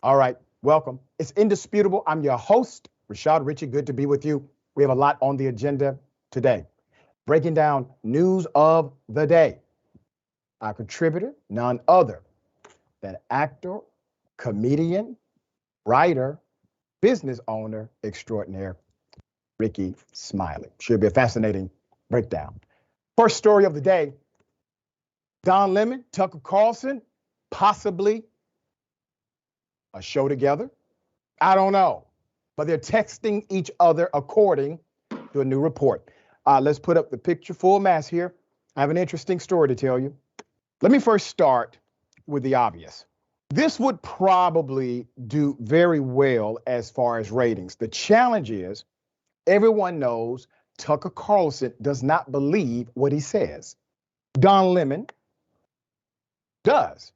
All right, welcome. It's indisputable. I'm your host, Rashad Richey. Good to be with you. We have a lot on the agenda today. Breaking down news of the day. Our contributor, none other than actor, comedian, writer, business owner extraordinaire, Rickey Smiley. Should be a fascinating breakdown. First story of the day, Don Lemon, Tucker Carlson, possibly a show together. I don't know, but they're texting each other according to a new report. Let's put up the picture full mass here. I have an interesting story to tell you. Let me first start with the obvious. This would probably do very well as far as ratings. The challenge is everyone knows Tucker Carlson does not believe what he says. Don Lemon does,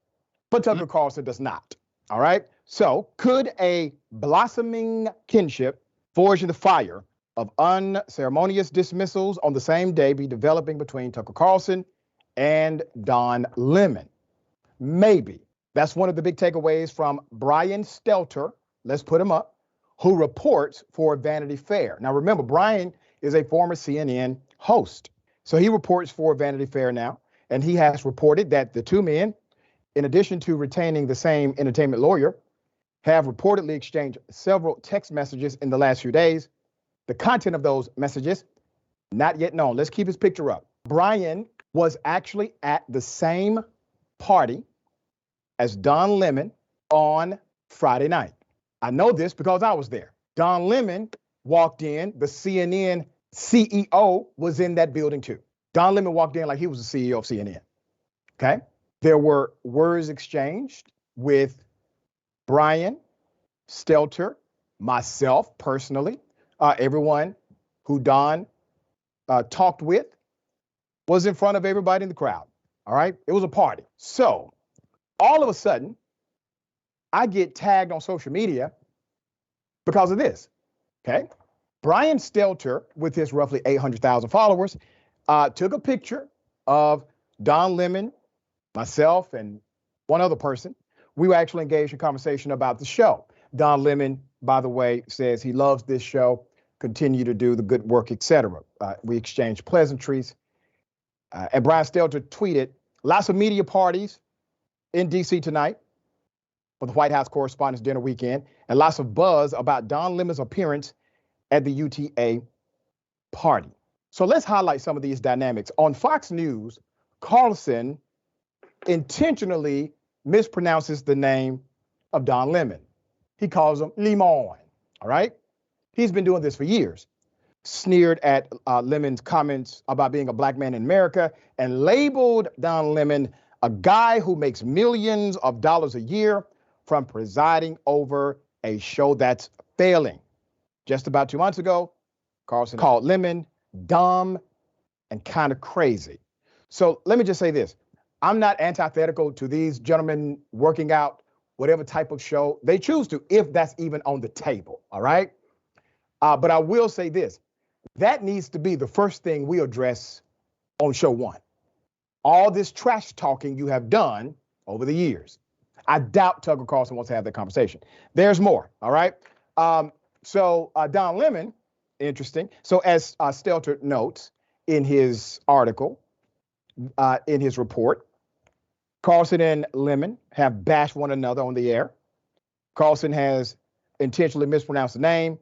but Tucker Carlson does not. All right. So could a blossoming kinship forged in the fire of unceremonious dismissals on the same day be developing between Tucker Carlson and Don Lemon? Maybe. That's one of the big takeaways from Brian Stelter. Let's put him up, who reports for Vanity Fair. Now, remember, Brian is a former CNN host. So he reports for Vanity Fair now, and he has reported that the two men, in addition to retaining the same entertainment lawyer, have reportedly exchanged several text messages in the last few days. The content of those messages, not yet known. Let's keep his picture up. Brian was actually at the same party as Don Lemon on Friday night. I know this because I was there. Don Lemon walked in, the CNN CEO was in that building too. Don Lemon walked in like he was the CEO of CNN, okay? There were words exchanged with Brian Stelter, myself personally, everyone who Don talked with was in front of everybody in the crowd, all right? It was a party. So all of a sudden, I get tagged on social media because of this, okay? Brian Stelter, with his roughly 800,000 followers, took a picture of Don Lemon, myself, and one other person. We were actually engaged in conversation about the show. Don Lemon, by the way, says he loves this show, continue to do the good work, etc. We exchanged pleasantries. And Brian Stelter tweeted, lots of media parties in D.C. tonight for the White House Correspondents' Dinner weekend, and lots of buzz about Don Lemon's appearance at the UTA party. So let's highlight some of these dynamics. On Fox News, Carlson intentionally mispronounces the name of Don Lemon. He calls him Lemon, all right? He's been doing this for years. Sneered at Lemon's comments about being a black man in America and labeled Don Lemon a guy who makes millions of dollars a year from presiding over a show that's failing. Just about 2 months ago, Carlson called Lemon dumb and kind of crazy. So let me just say this. I'm not antithetical to these gentlemen working out whatever type of show they choose to, if that's even on the table, all right? But I will say this. That needs to be the first thing we address on show one. All this trash talking you have done over the years. I doubt Tucker Carlson wants to have that conversation. There's more, all right? So Don Lemon, interesting. So as Stelter notes in his article, in his report, Carlson and Lemon have bashed one another on the air. Carlson has intentionally mispronounced the name.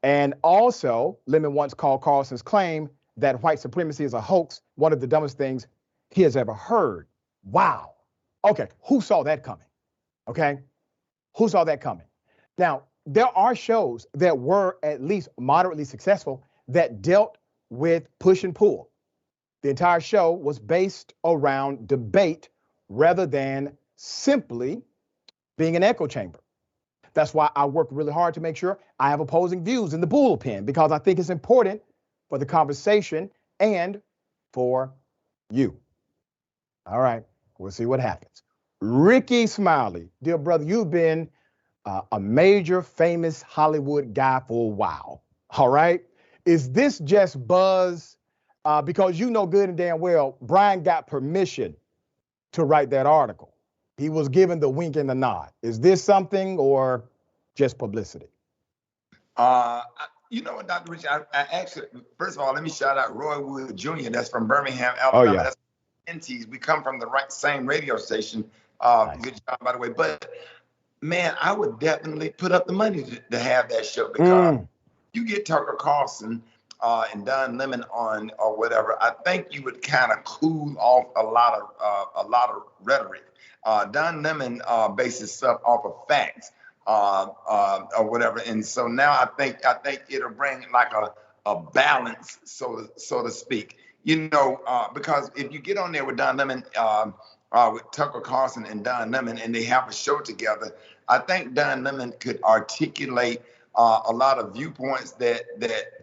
And also, Lemon once called Carlson's claim that white supremacy is a hoax one of the dumbest things he has ever heard. Wow. Okay, who saw that coming? Okay, who saw that coming? Now, there are shows that were at least moderately successful that dealt with push and pull. The entire show was based around debate rather than simply being an echo chamber. That's why I work really hard to make sure I have opposing views in the bullpen, because I think it's important for the conversation and for you. All right, we'll see what happens. Rickey Smiley, dear brother, you've been a major famous Hollywood guy for a while. All right, is this just buzz? Because you know good and damn well, Brian got permission to write that article. he was given the wink and the nod. Is this something or just publicity? You know what, Dr. Richey, I actually, first of all, let me shout out Roy Wood Jr. That's from Birmingham, Oh, Alabama. yeah. That's NTs. We come from the same radio station. Nice. Good job, by the way. But man, I would definitely put up the money to have that show, because you get Tucker Carlson and Don Lemon on or whatever. I think you would kind of cool off a lot of rhetoric. Don Lemon bases stuff off of facts. Or whatever, and so now I think it'll bring like a balance, so to speak. You know, because if you get on there with Don Lemon, with Tucker Carlson and Don Lemon, and they have a show together, I think Don Lemon could articulate a lot of viewpoints that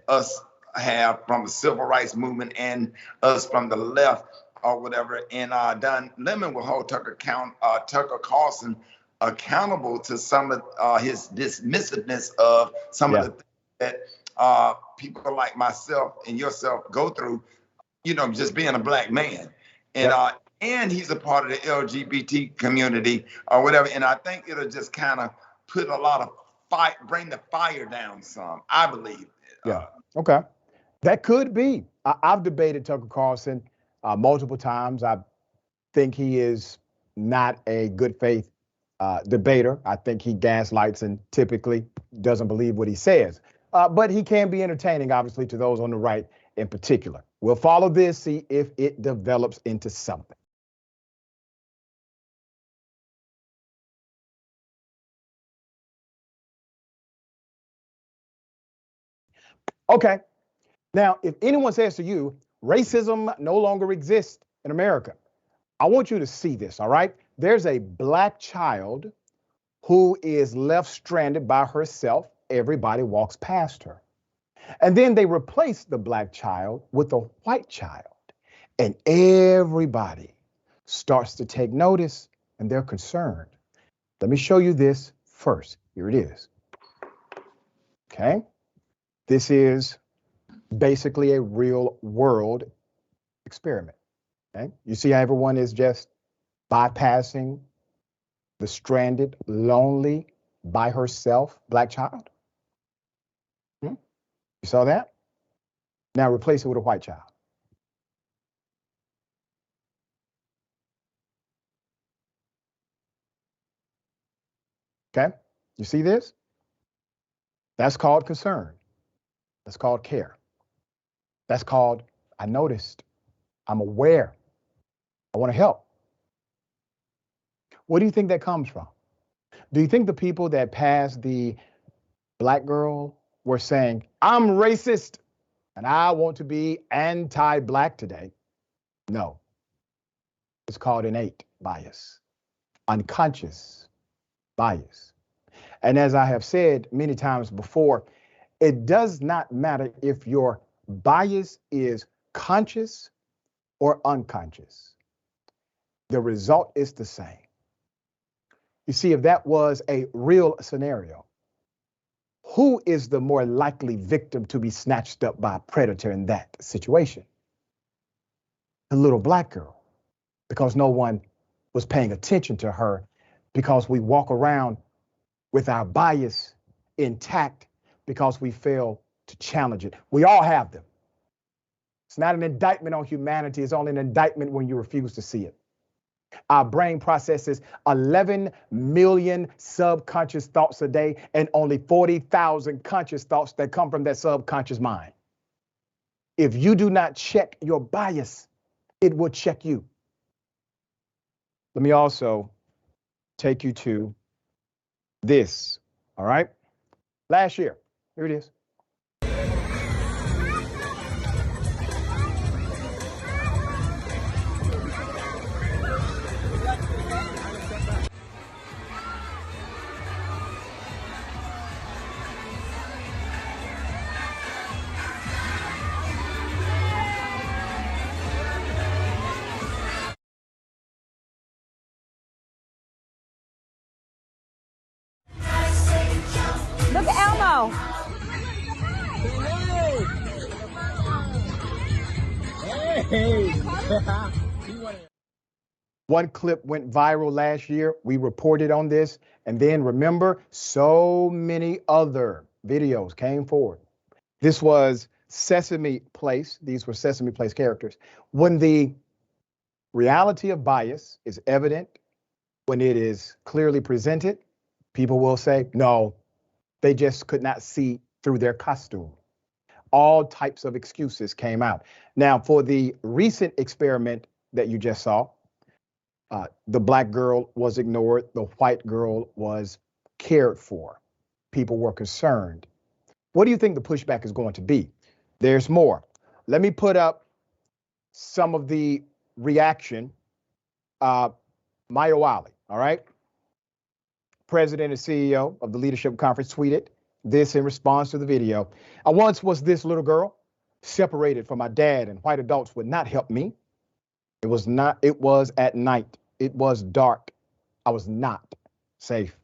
us have from the civil rights movement and us from the left or whatever. And Don Lemon will hold Tucker Carlson accountable to some of his dismissiveness of some of the things that people like myself and yourself go through, you know, just being a black man. And and he's a part of the LGBT community or whatever. And I think it'll just kind of put a lot of fire, bring the fire down some, I believe. Okay. That could be. I've debated Tucker Carlson multiple times. I think he is not a good faith debater. I think he gaslights and typically doesn't believe what he says. But he can be entertaining, obviously, to those on the right in particular. We'll follow this, see if it develops into something. Okay. Now, if anyone says to you, racism no longer exists in America, I want you to see this, all right? There's a black child who is left stranded by herself. Everybody walks past her. And then they replace the black child with a white child. And everybody starts to take notice and they're concerned. Let me show you this first. Here it is. Okay. This is basically a real world experiment. Okay. You see how everyone is just bypassing the stranded, lonely, by herself black child? You saw that? Now replace it with a white child. Okay, you see this? That's called concern. That's called care. That's called, I noticed, I'm aware, I want to help. What do you think that comes from? Do you think the people that passed the black girl were saying, I'm racist and I want to be anti-black today? No. It's called innate bias, unconscious bias. And as I have said many times before, it does not matter if your bias is conscious or unconscious. The result is the same. You see, if that was a real scenario, who is the more likely victim to be snatched up by a predator in that situation? The little black girl, because no one was paying attention to her, because we walk around with our bias intact because we fail to challenge it. We all have them. It's not an indictment on humanity. It's only an indictment when you refuse to see it. Our brain processes 11 million subconscious thoughts a day and only 40,000 conscious thoughts that come from that subconscious mind. If you do not check your bias, it will check you. Let me also take you to this, all right? Last year, here it is. Look at Elmo. Hey. One clip went viral last year. We reported on this. And then remember, so many other videos came forward. This was Sesame Place. These were Sesame Place characters. When the reality of bias is evident, when it is clearly presented, people will say, no, they just could not see through their costume. All types of excuses came out. Now, for the recent experiment that you just saw, the black girl was ignored. The white girl was cared for. People were concerned. What do you think the pushback is going to be? There's more. Let me put up some of the reaction. Maya Wiley, all right? President and CEO of the Leadership Conference tweeted this in response to the video. I once was this little girl, separated from my dad, and white adults would not help me. It was at night. It was dark. I was not safe.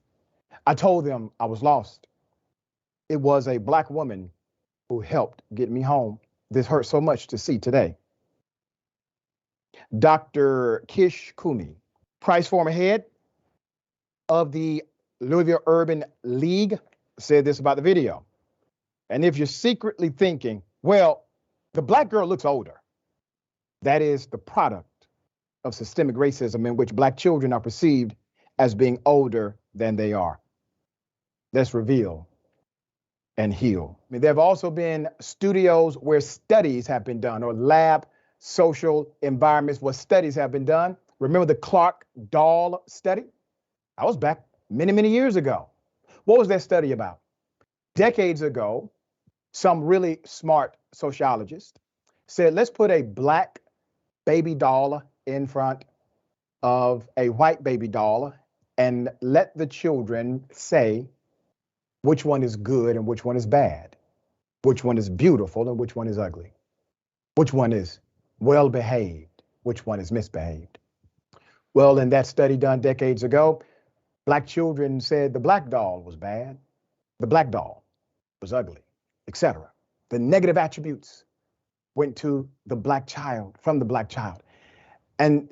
I told them I was lost. It was a black woman who helped get me home. This hurts so much to see today. Dr. Kish Kumi, Price former head of the Louisville Urban League, said this about the video. And if you're secretly thinking, well, the black girl looks older, that is the product of systemic racism in which black children are perceived as being older than they are. Let's reveal and heal. I mean, there have also been studios where studies have been done, or lab social environments where studies have been done. Remember the Clark doll study? That was back many, many years ago. What was that study about? Decades ago, some really smart sociologists said, let's put a black baby doll in front of a white baby doll and let the children say which one is good and which one is bad, which one is beautiful and which one is ugly, which one is well behaved, which one is misbehaved. Well, in that study done decades ago, black children said the black doll was bad, the black doll was ugly, etc. The negative attributes went to the black child, from the black child. And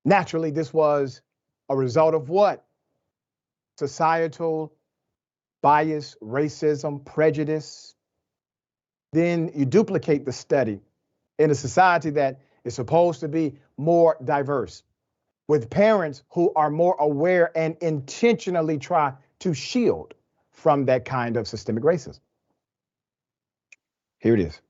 naturally, this was a result of what? Societal bias, racism, prejudice. Then you duplicate the study in a society that is supposed to be more diverse, with parents who are more aware and intentionally try to shield from that kind of systemic racism. Here it is.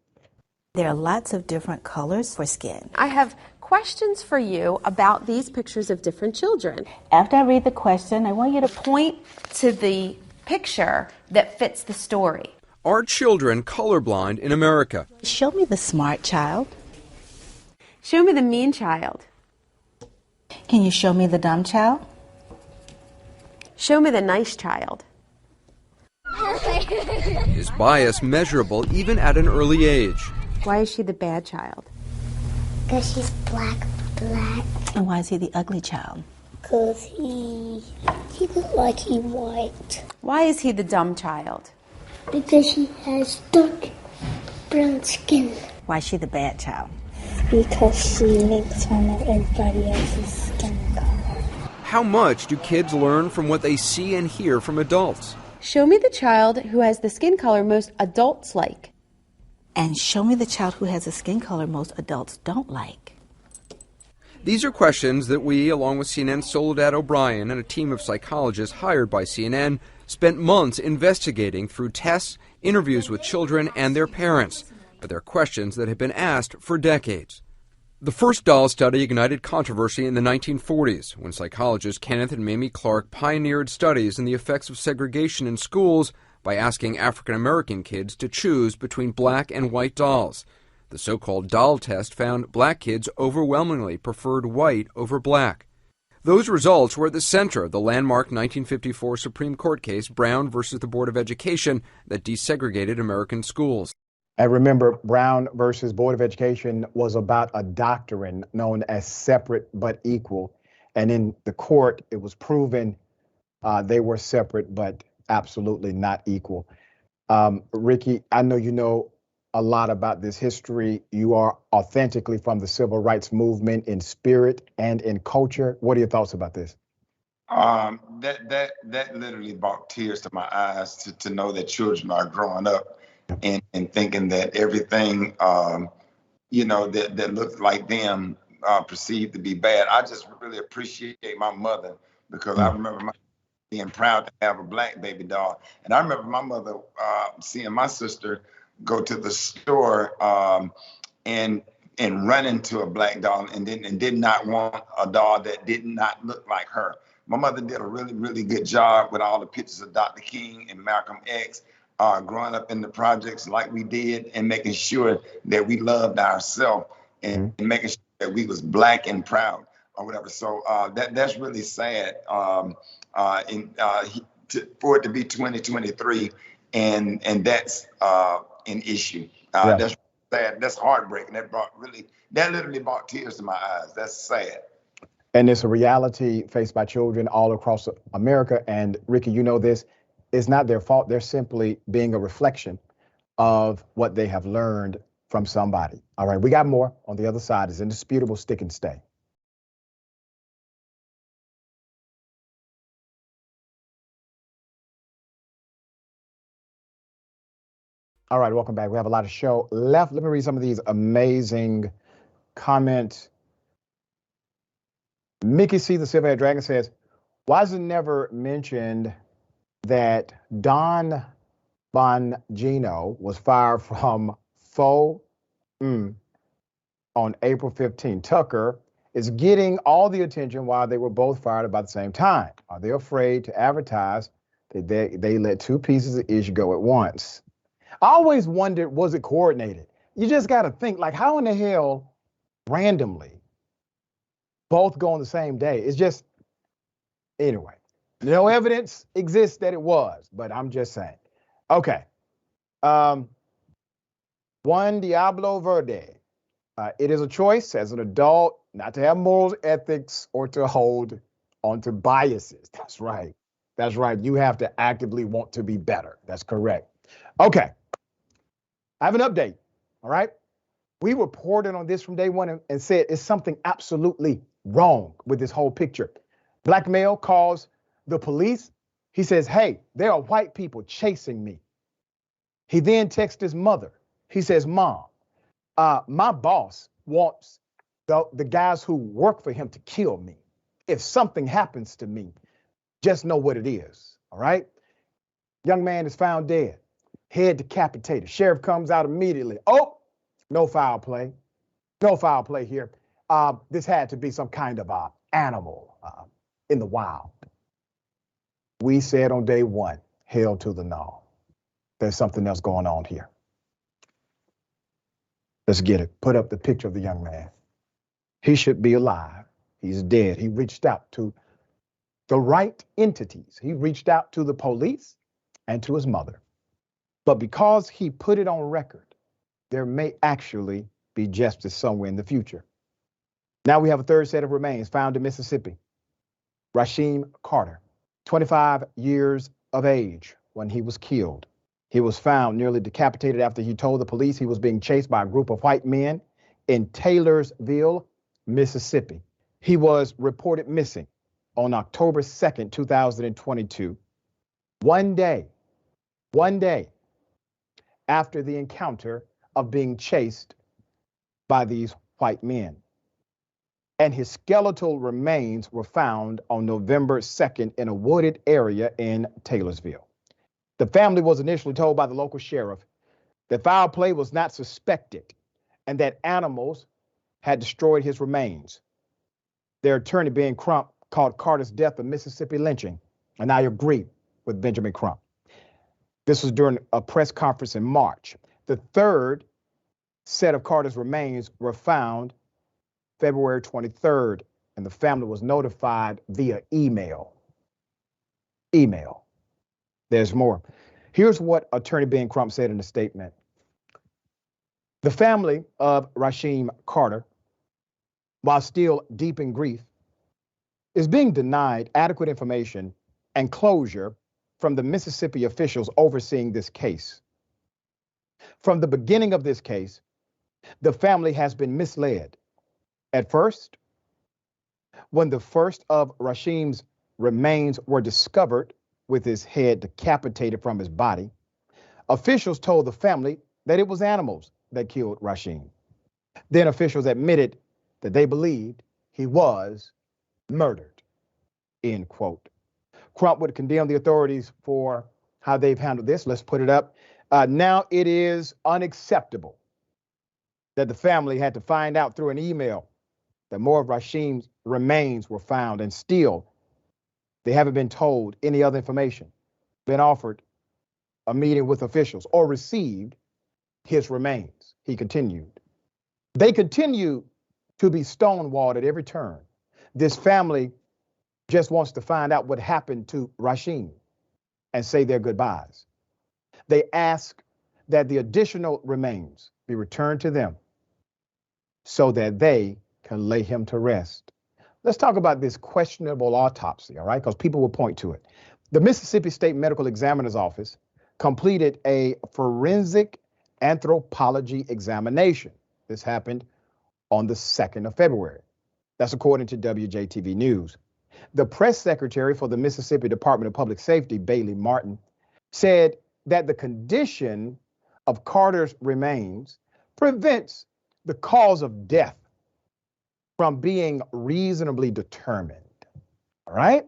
There are lots of different colors for skin. I have questions for you about these pictures of different children. After I read the question, I want you to Point to the picture that fits the story. Are children colorblind in America? show me the smart child. Show me the mean child. Can you show me the dumb child? Show me the nice child. Is bias measurable even at an early age? Why is she the bad child? Because she's black. And why is he the ugly child? Because he looks like he's white. Why is he the dumb child? Because he has dark brown skin. Why is she the bad child? Because she makes fun of everybody else's skin color. How much do kids learn from what they see and hear from adults? Show me the child who has the skin color most adults like. And show me the child who has a skin color most adults don't like. These are questions that we, along with CNN's Soledad O'Brien and a team of psychologists hired by CNN, spent months investigating through tests, interviews with children and their parents. But they're questions that have been asked for decades. The first doll study ignited controversy in the 1940s when psychologists Kenneth and Mamie Clark pioneered studies in the effects of segregation in schools by asking African American kids to choose between black and white dolls. The so-called doll test found black kids overwhelmingly preferred white over black. Those results were at the center of the landmark 1954 Supreme Court case Brown versus the Board of Education that desegregated American schools. And remember, Brown versus Board of Education was about a doctrine known as separate but equal. And in the court, it was proven they were separate but absolutely not equal. Rickey, I know you know a lot about this history. You are authentically from the civil rights movement in spirit and in culture. What are your thoughts about this? That literally brought tears to my eyes to know that children are growing up and thinking that everything that looks like them perceived to be bad. I just really appreciate my mother because I remember being proud to have a black baby doll, and I remember my mother seeing my sister go to the store and run into a black doll and did not want a doll that did not look like her. My mother did a really, really good job with all the pictures of Dr. King and Malcolm X, growing up in the projects like we did, and making sure that we loved ourselves and making sure that we was black and proud or whatever. So that's really sad for it to be 2023 and that's an issue. That's sad. That's heartbreaking. That literally brought tears to my eyes. That's sad. And it's a reality faced by children all across America. And Rickey, you know this, it's not their fault. They're simply being a reflection of what they have learned from somebody. All right, we got more on the other side. It's indisputable. Stick and stay. All right, welcome back. We have a lot of show left. Let me read some of these amazing comments. Mickey C. the Silver-Haired Dragon says, why is it never mentioned that Don Bongino was fired from Faux on April 15? Tucker is getting all the attention while they were both fired about the same time. Are they afraid to advertise that they let two pieces of ish go at once? I always wondered, was it coordinated? You just got to think, like, how in the hell randomly both go on the same day? It's just, anyway, no evidence exists that it was, but I'm just saying. Okay. Juan Diablo Verde. It is a choice as an adult not to have morals, ethics, or to hold onto biases. That's right. That's right. You have to actively want to be better. That's correct. Okay. I have an update. All right. We reported on this from day one and said it's something absolutely wrong with this whole picture. Black male calls the police. He says, hey, there are white people chasing me. He then texts his mother. He says, Mom, my boss wants the guys who work for him to kill me. If something happens to me, just know what it is. All right. Young man is found dead, head decapitated. Sheriff comes out immediately. Oh, no foul play. No foul play here. This had to be some kind of animal in the wild. We said on day one, hell to the no. There's something else going on here. Let's get it. Put up the picture of the young man. He should be alive. He's dead. He reached out to the right entities. He reached out to the police and to his mother. But because he put it on record, there may actually be justice somewhere in the future. Now we have a third set of remains found in Mississippi. Rasheem Carter, 25 years of age when he was killed. He was found nearly decapitated after he told the police he was being chased by a group of white men in Taylorsville, Mississippi. He was reported missing on October 2nd, 2022. One day after the encounter of being chased by these white men. And his skeletal remains were found on November 2nd in a wooded area in Taylorsville. The family was initially told by the local sheriff that foul play was not suspected and that animals had destroyed his remains. Their attorney, Ben Crump, called Carter's death a Mississippi lynching, and I agree with Benjamin Crump. This was during a press conference in March. The third set of Carter's remains were found February 23rd, and the family was notified via email. There's more. Here's what Attorney Ben Crump said in a statement. The family of Rasheem Carter, while still deep in grief, is being denied adequate information and closure from the Mississippi officials overseeing this case. From the beginning of this case, the family has been misled. At first, when the first of Rasheem's remains were discovered with his head decapitated from his body, officials told the family that it was animals that killed Rasheem. Then officials admitted that they believed he was murdered, end quote. Crump would condemn the authorities for how they've handled this. Let's put it up. Now it is unacceptable that the family had to find out through an email that more of Rasheem's remains were found, and still they haven't been told any other information, been offered a meeting with officials, or received his remains. He continued. They continue to be stonewalled at every turn. This family just wants to find out what happened to Rasheem and say their goodbyes. They ask that the additional remains be returned to them so that they can lay him to rest. Let's talk about this questionable autopsy, all right? Because people will point to it. The Mississippi State Medical Examiner's Office completed a forensic anthropology examination. This happened on the 2nd of February. That's according to WJTV News. The press secretary for the Mississippi Department of Public Safety, Bailey Martin, said that the condition of Carter's remains prevents the cause of death from being reasonably determined. All right?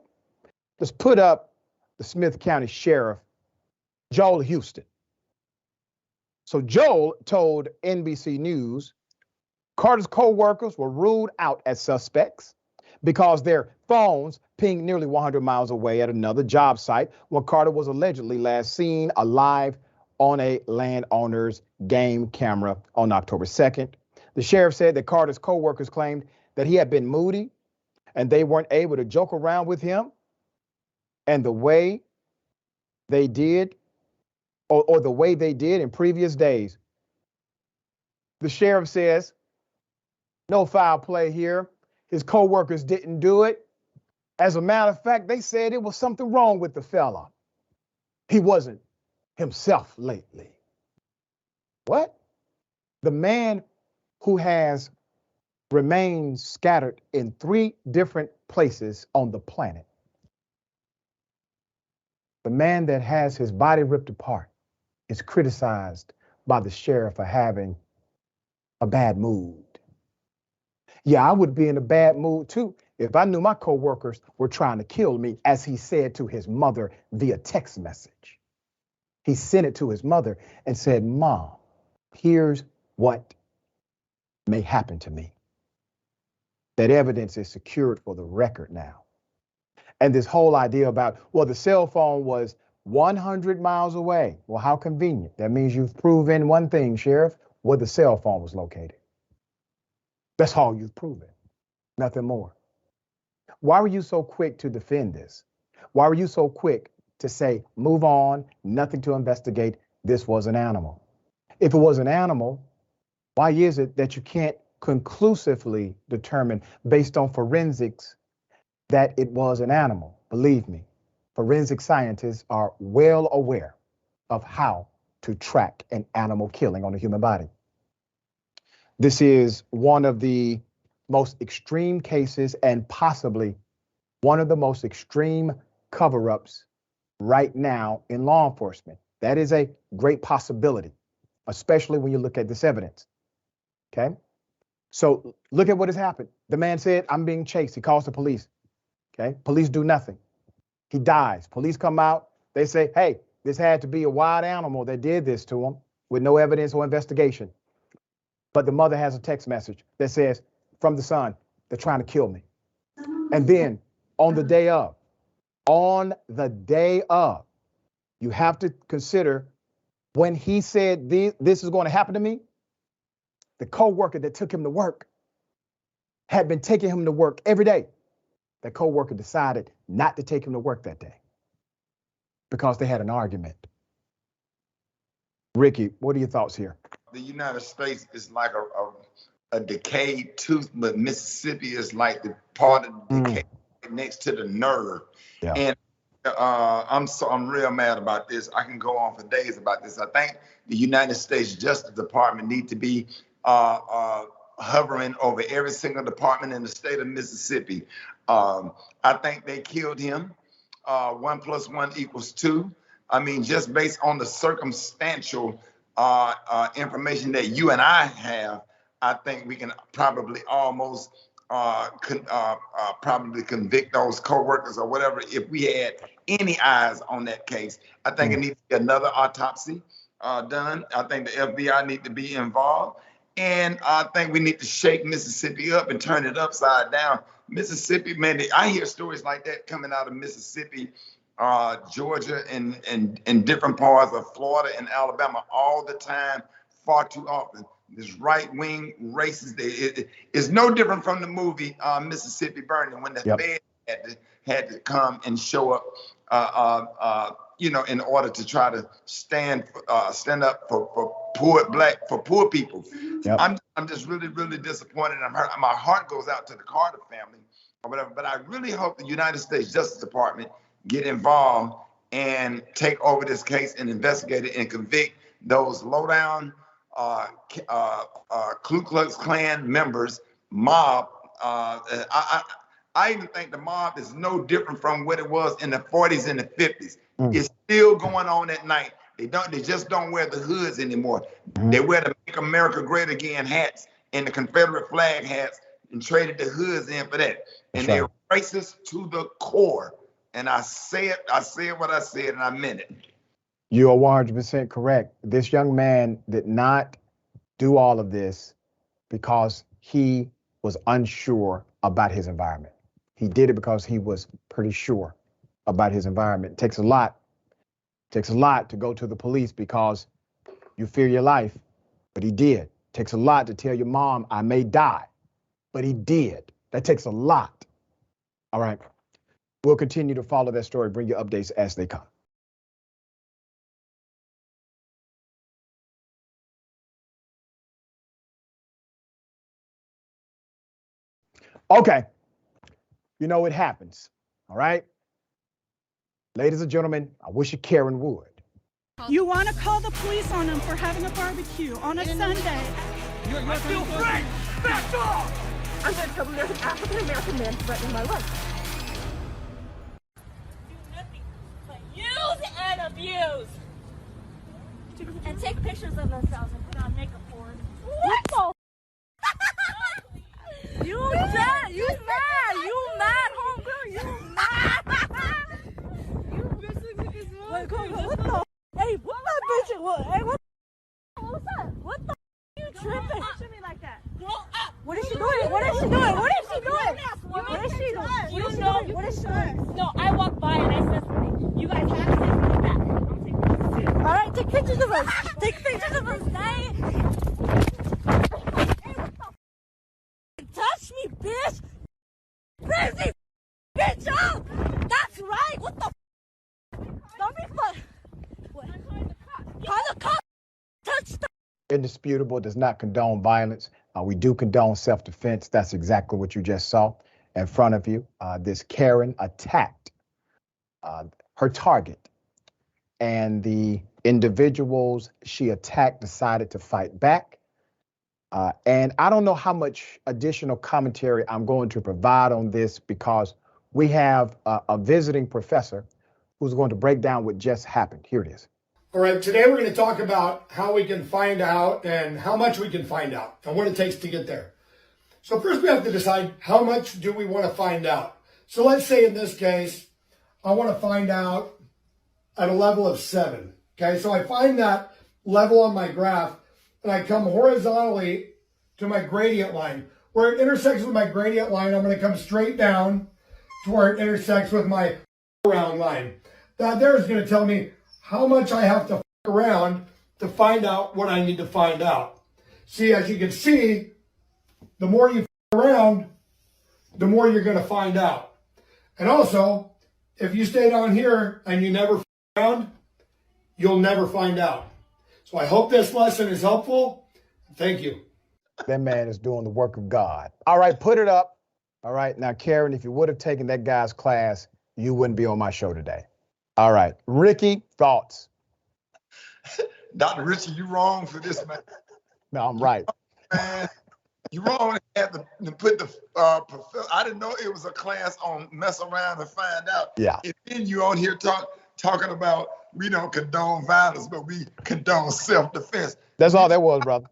Let's put up the Smith County Sheriff, Joel Houston. So Joel told NBC News Carter's co-workers were ruled out as suspects because their phones pinged nearly 100 miles away at another job site when Carter was allegedly last seen alive on a landowner's game camera on October 2nd. The sheriff said that Carter's co-workers claimed that he had been moody and they weren't able to joke around with him. And the way they did, or the way they did in previous days. The sheriff says, no foul play here. His co-workers didn't do it. As a matter of fact, they said it was something wrong with the fella. He wasn't himself lately. What? The man who has remains scattered in 3 different places on the planet. The man that has his body ripped apart is criticized by the sheriff for having a bad mood. Yeah, I would be in a bad mood too if I knew my coworkers were trying to kill me, as he said to his mother via text message. He sent it to his mother and said, Mom, here's what may happen to me. That evidence is secured for the record now. And this whole idea about, well, the cell phone was 100 miles away. Well, how convenient. That means you've proven one thing, Sheriff, where the cell phone was located. That's all you've proven, nothing more. Why were you so quick to defend this? Why were you so quick to say, move on, nothing to investigate, this was an animal? If it was an animal, why is it that you can't conclusively determine based on forensics that it was an animal? Believe me, forensic scientists are well aware of how to track an animal killing on a human body. This is one of the most extreme cases and possibly one of the most extreme cover-ups right now in law enforcement. That is a great possibility, especially when you look at this evidence. Okay? So look at what has happened. The man said, I'm being chased. He calls the police. Okay? Police do nothing. He dies. Police come out. They say, hey, this had to be a wild animal that did this to him with no evidence or investigation. But the mother has a text message that says, from the son, they're trying to kill me. And then on the day of, you have to consider when he said this is going to happen to me, the co-worker that took him to work had been taking him to work every day. That co-worker decided not to take him to work that day because they had an argument. Rickey, what are your thoughts here? The United States is like a decayed tooth, but Mississippi is like the part of the decay next to the nerve. Yeah. And I'm real mad about this. I can go on for days about this. I think the United States Justice Department need to be hovering over every single department in the state of Mississippi. I think they killed him. 1 + 1 = 2. I mean, just based on the circumstantial information that you and I have, I think we can probably almost probably convict those co-workers or whatever if we had any eyes on that case. I think it needs to be another autopsy done. I think the FBI need to be involved. And I think we need to shake Mississippi up and turn it upside down. Mississippi, man, I hear stories like that coming out of Mississippi, Georgia, and different parts of Florida and Alabama all the time, far too often. This right-wing racist, it's no different from the movie Mississippi Burning, when the Fed had to come and show up, in order to try to stand up for poor people. Yep. I'm just really, really disappointed. I'm hurt. My heart goes out to the Carter family or whatever, but I really hope the United States Justice Department get involved and take over this case and investigate it and convict those low-down Ku Klux Klan members, mob. I even think the mob is no different from what it was in the 40s and the 50s. It's still going on at night. They just don't wear the hoods anymore. They wear the Make America Great Again hats and the Confederate flag hats and traded the hoods in for that. And they're racist to the core. And I said what I said, and I meant it. You are 100% correct. This young man did not do all of this because he was unsure about his environment. He did it because he was pretty sure about his environment. It takes a lot. It takes a lot to go to the police because you fear your life, but he did. It takes a lot to tell your mom, I may die, but he did. That takes a lot. All right. We'll continue to follow that story, bring you updates as they come. Okay. You know, it happens. All right. Ladies and gentlemen, I wish you Karen would. You want to call the police on them for having a barbecue on a Sunday. I feel free! Back off! I'm going to tell them there's an African-American man threatening my life. Do nothing but use and abuse. And take pictures of themselves and put on makeup for them. What the? You mad? You mad? You mad, homegirl? You mad? You bitch looks like his mom. Wait, go, what the? Hey, what that bitch? What? Hey, what? What's up? What the? You tripping? Show me like that. Grow up. What is she doing? What is she doing? What is she doing? What is she doing? What is she doing? What is she doing? No, I walked by and I said something. You guys have to take me back. I'm taking pictures. All right, take pictures of us. Take pictures of us. Touch me, bitch! Crazy bitch up! That's right! What the don't be fun! Call the cops! Touch the Indisputable does not condone violence. We do condone self-defense. That's exactly what you just saw in front of you. This Karen attacked her target, and the individuals she attacked decided to fight back. And I don't know how much additional commentary I'm going to provide on this because we have a visiting professor who's going to break down what just happened. Here it is. All right, today we're going to talk about how we can find out and how much we can find out and what it takes to get there. So first we have to decide how much do we want to find out. So let's say in this case, I want to find out at a level of 7. Okay, so I find that level on my graph and I come horizontally to my gradient line. Where it intersects with my gradient line, I'm going to come straight down to where it intersects with my around line. That there is going to tell me how much I have to f around to find out what I need to find out. See, as you can see, the more you f around, the more you're going to find out. And also, if you stay down here and you never f around, you'll never find out. So I hope this lesson is helpful. Thank you. That man is doing the work of God. All right, put it up. All right, now, Karen, if you would have taken that guy's class, you wouldn't be on my show today. All right. Rickey, thoughts? Dr. Richey, you wrong for this, man. No, I'm right. Man, you wrong. Had to put the professor. I didn't know it was a class on mess around and find out. Yeah. And then you on here talking about we don't condone violence, but we condone self-defense. That's all that was, brother.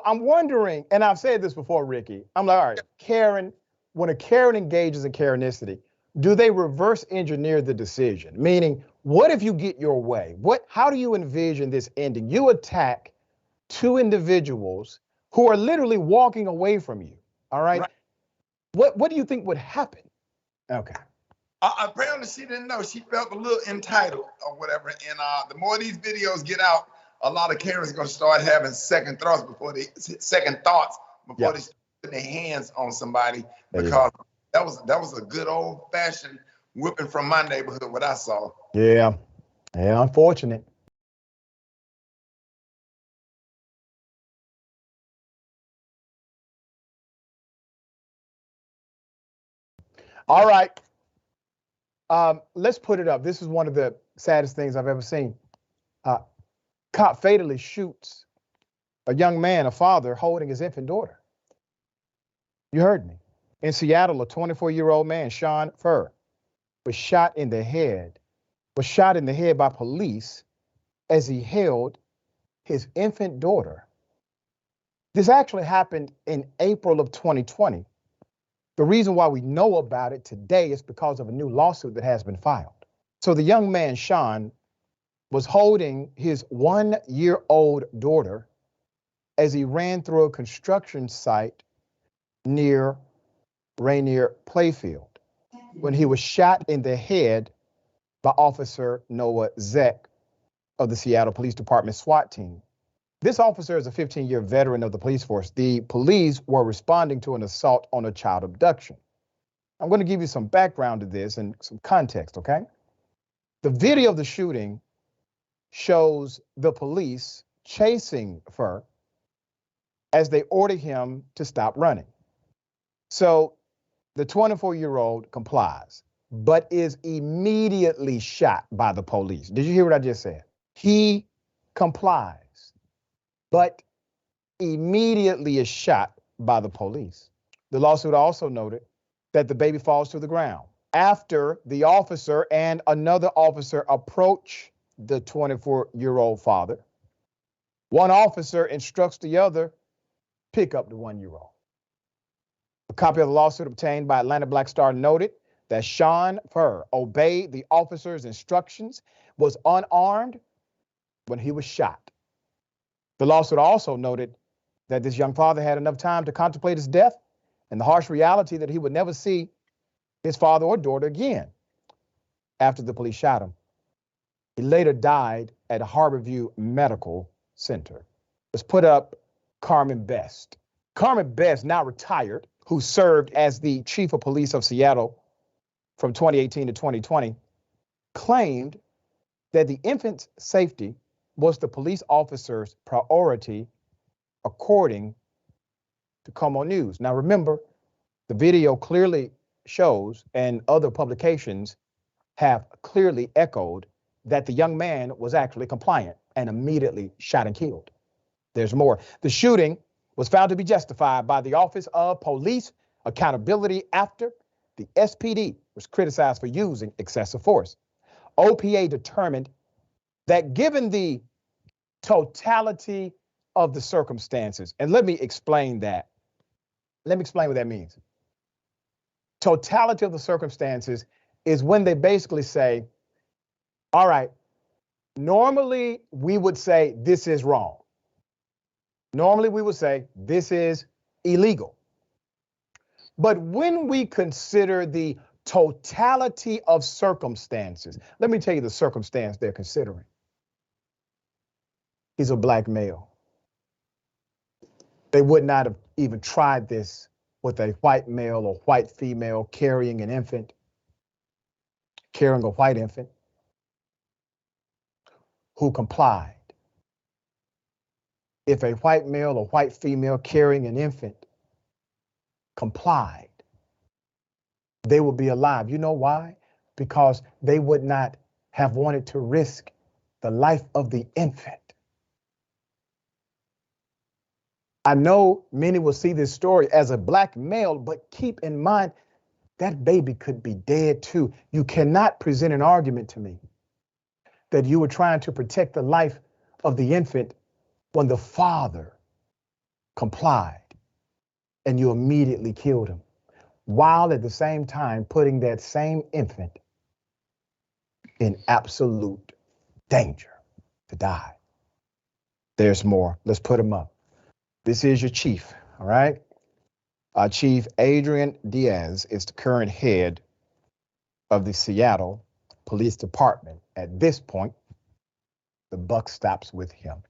I'm wondering, and I've said this before, Rickey. I'm like, all right, Karen, when a Karen engages in Karenicity, do they reverse engineer the decision? Meaning, what if you get your way? How do you envision this ending? You attack two individuals who are literally walking away from you. All right. What do you think would happen? Okay. Apparently she didn't know. She felt a little entitled or whatever. And the more these videos get out, a lot of Karens are gonna start having second thoughts before they start putting their hands on somebody, because that was a good old fashioned whipping from my neighborhood, what I saw. Yeah, unfortunate. All right. Let's put it up. This is one of the saddest things I've ever seen. Cop fatally shoots a young man, a father, holding his infant daughter. You heard me. In Seattle, a 24-year-old man, Sean Furr, was shot in the head by police as he held his infant daughter. This actually happened in April of 2020. The reason why we know about it today is because of a new lawsuit that has been filed. So the young man, Sean, was holding his 1-year-old daughter as he ran through a construction site near Rainier Playfield when he was shot in the head by Officer Noah Zeck of the Seattle Police Department SWAT team. This officer is a 15-year veteran of the police force. The police were responding to an assault on a child abduction. I'm going to give you some background to this and some context, okay? The video of the shooting shows the police chasing Furr as they order him to stop running. So the 24-year-old complies, but is immediately shot by the police. Did you hear what I just said? He complies, but immediately is shot by the police. The lawsuit also noted that the baby falls to the ground after the officer and another officer approach the 24-year-old father. One officer instructs the other, pick up the 1-year-old. A copy of the lawsuit obtained by Atlanta Black Star noted that Sean Furr obeyed the officer's instructions, was unarmed when he was shot. The lawsuit also noted that this young father had enough time to contemplate his death and the harsh reality that he would never see his father or daughter again after the police shot him. He later died at Harborview Medical Center. Let's put up Carmen Best. Carmen Best, now retired, who served as the chief of police of Seattle from 2018 to 2020, claimed that the infant's safety was the police officer's priority, according to Como News. Now remember, the video clearly shows, and other publications have clearly echoed, that the young man was actually compliant and immediately shot and killed. There's more. The shooting was found to be justified by the Office of Police Accountability after the SPD was criticized for using excessive force. OPA determined that given the totality of the circumstances, and let me explain that. Let me explain what that means. Totality of the circumstances is when they basically say, all right, normally we would say this is wrong. Normally we would say this is illegal. But when we consider the totality of circumstances, let me tell you the circumstance they're considering. He's a black male. They would not have even tried this with a white male or white female carrying an infant, carrying a white infant who complied. If a white male or white female carrying an infant complied, they would be alive. You know why? Because they would not have wanted to risk the life of the infant. I know many will see this story as a black male, but keep in mind that baby could be dead too. You cannot present an argument to me that you were trying to protect the life of the infant when the father complied and you immediately killed him, while at the same time putting that same infant in absolute danger to die. There's more. Let's put him up. This is your chief, all right? Chief Adrian Diaz is the current head of the Seattle Police Department. At this point, the buck stops with him.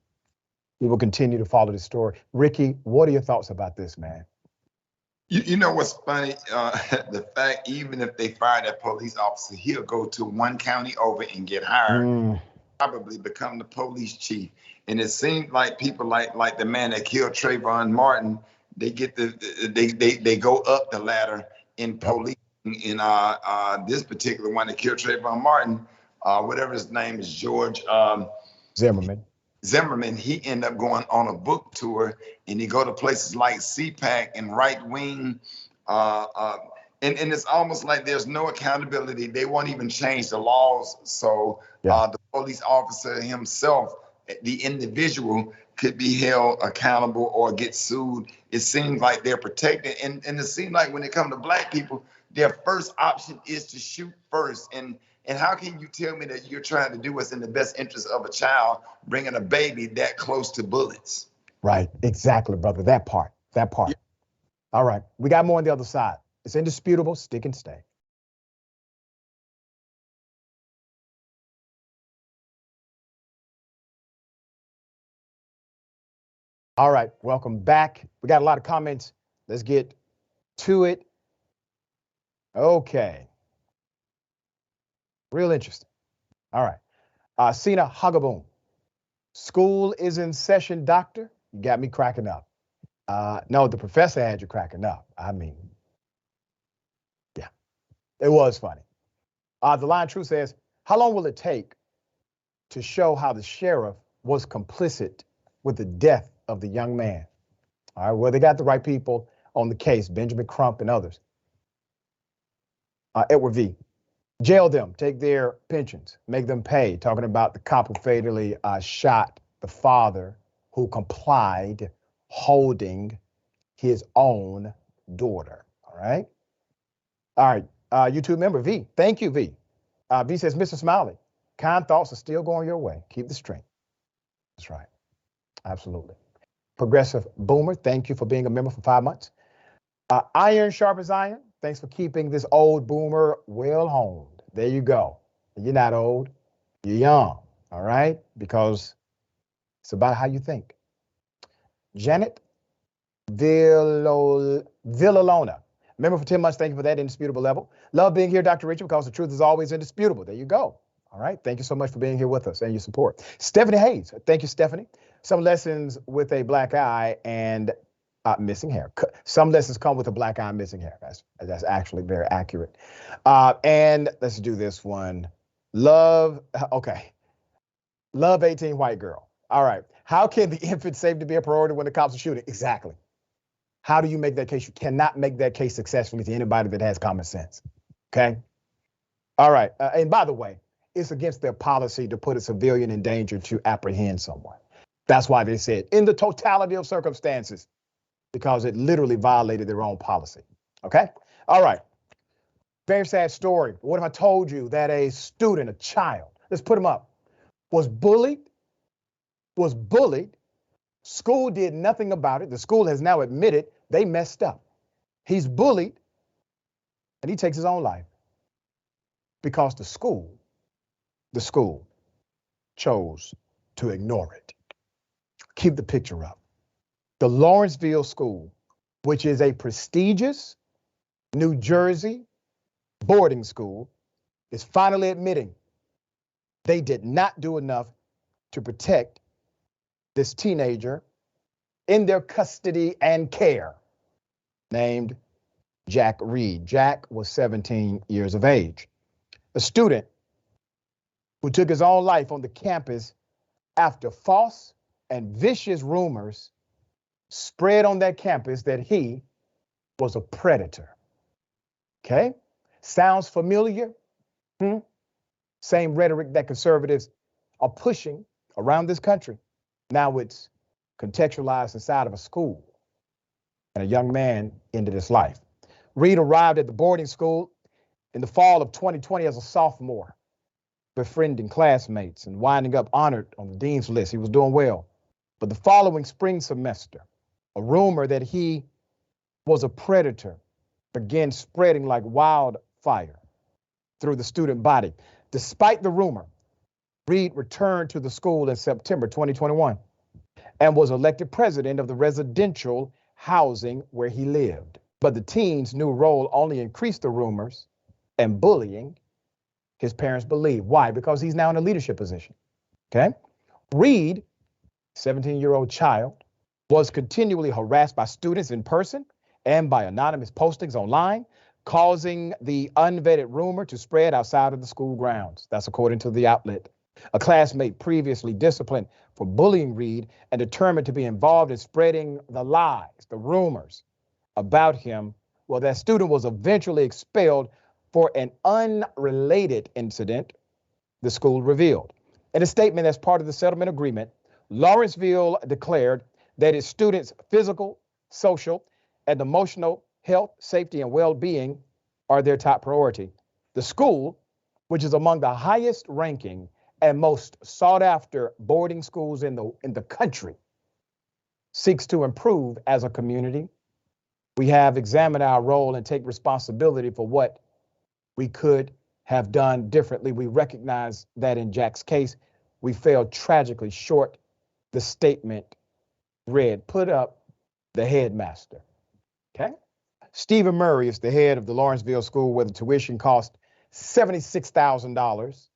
We will continue to follow this story. Rickey, what are your thoughts about this, man? You know what's funny? The fact, even if they fire that police officer, he'll go to one county over and get hired, probably become the police chief. And it seems like people like the man that killed Trayvon Martin, they get they go up the ladder in police. In this particular one that killed Trayvon Martin, whatever his name is, George Zimmerman, he ended up going on a book tour, and he go to places like CPAC and right wing, and it's almost like there's no accountability. They won't even change the laws, so the police officer himself, the individual, could be held accountable or get sued. It seems like they're protected, and it seems like when it comes to black people, their first option is to shoot first. And how can you tell me that you're trying to do what's in the best interest of a child, bringing a baby that close to bullets? Right, exactly, brother. That part. Yeah. All right, we got more on the other side. It's indisputable. Stick and stay. All right, welcome back. We got a lot of comments. Let's get to it. Okay. Real interesting. All right. Sina Hagaboom. School is in session, doctor. You got me cracking up. No, the professor had you cracking up. I mean, yeah, it was funny. The Line True says, how long will it take to show how the sheriff was complicit with the death of the young man? All right, well, they got the right people on the case, Benjamin Crump and others. Edward V. Jail them, take their pensions, make them pay. Talking about the cop who fatally shot the father who complied, holding his own daughter. All right. All right. YouTube member V. Thank you, V. V says, Mr. Smiley, kind thoughts are still going your way. Keep the strength. That's right. Absolutely. Progressive Boomer, thank you for being a member for 5 months. Iron sharp as iron. Thanks for keeping this old boomer well honed. There you go. You're not old, you're young, all right? Because it's about how you think. Janet Villalona, member for 10 months, thank you for that indisputable level. Love being here, Dr. Richey, because the truth is always indisputable. There you go. All right, thank you so much for being here with us and your support. Stephanie Hayes, thank you, Stephanie. Some lessons with a black eye and missing hair. Some lessons come with a black eye and missing hair. That's actually very accurate. And let's do this one. Love 18 white girl. All right. How can the infant safe to be a priority when the cops are shooting? Exactly. How do you make that case? You cannot make that case successfully to anybody that has common sense. Okay. All right. And by the way, it's against their policy to put a civilian in danger to apprehend someone. That's why they said in the totality of circumstances, because it literally violated their own policy. Okay? All right. Very sad story. What if I told you that a student, a child, let's put him up, was bullied? School did nothing about it. The school has now admitted they messed up. He's bullied, and he takes his own life because the school chose to ignore it. Keep the picture up. The Lawrenceville School, which is a prestigious New Jersey boarding school, is finally admitting they did not do enough to protect this teenager in their custody and care named Jack Reed. Jack was 17 years of age, a student who took his own life on the campus after false and vicious rumors spread on that campus that he was a predator. Okay? Sounds familiar? Same rhetoric that conservatives are pushing around this country. Now it's contextualized inside of a school, and a young man ended his life. Reed arrived at the boarding school in the fall of 2020 as a sophomore, befriending classmates and winding up honored on the dean's list. He was doing well. But the following spring semester, a rumor that he was a predator began spreading like wildfire through the student body. Despite the rumor, Reed returned to the school in September 2021 and was elected president of the residential housing where he lived. But the teen's new role only increased the rumors and bullying his parents believe. Why? Because he's now in a leadership position. Okay? Reed, 17-year-old child, was continually harassed by students in person and by anonymous postings online, causing the unvetted rumor to spread outside of the school grounds. That's according to the outlet. A classmate previously disciplined for bullying Reed and determined to be involved in spreading the lies, the rumors about him. Well, that student was eventually expelled for an unrelated incident, the school revealed. In a statement as part of the settlement agreement, Lawrenceville declared that its students' physical, social, and emotional health, safety, and well-being are their top priority. The school, which is among the highest ranking and most sought after boarding schools in the country, seeks to improve as a community. We have examined our role and take responsibility for what we could have done differently. We recognize that in Jack's case, we fell tragically short. The statement read, put up the headmaster. Okay? Stephen Murray is the head of the Lawrenceville School, where the tuition cost $76,000.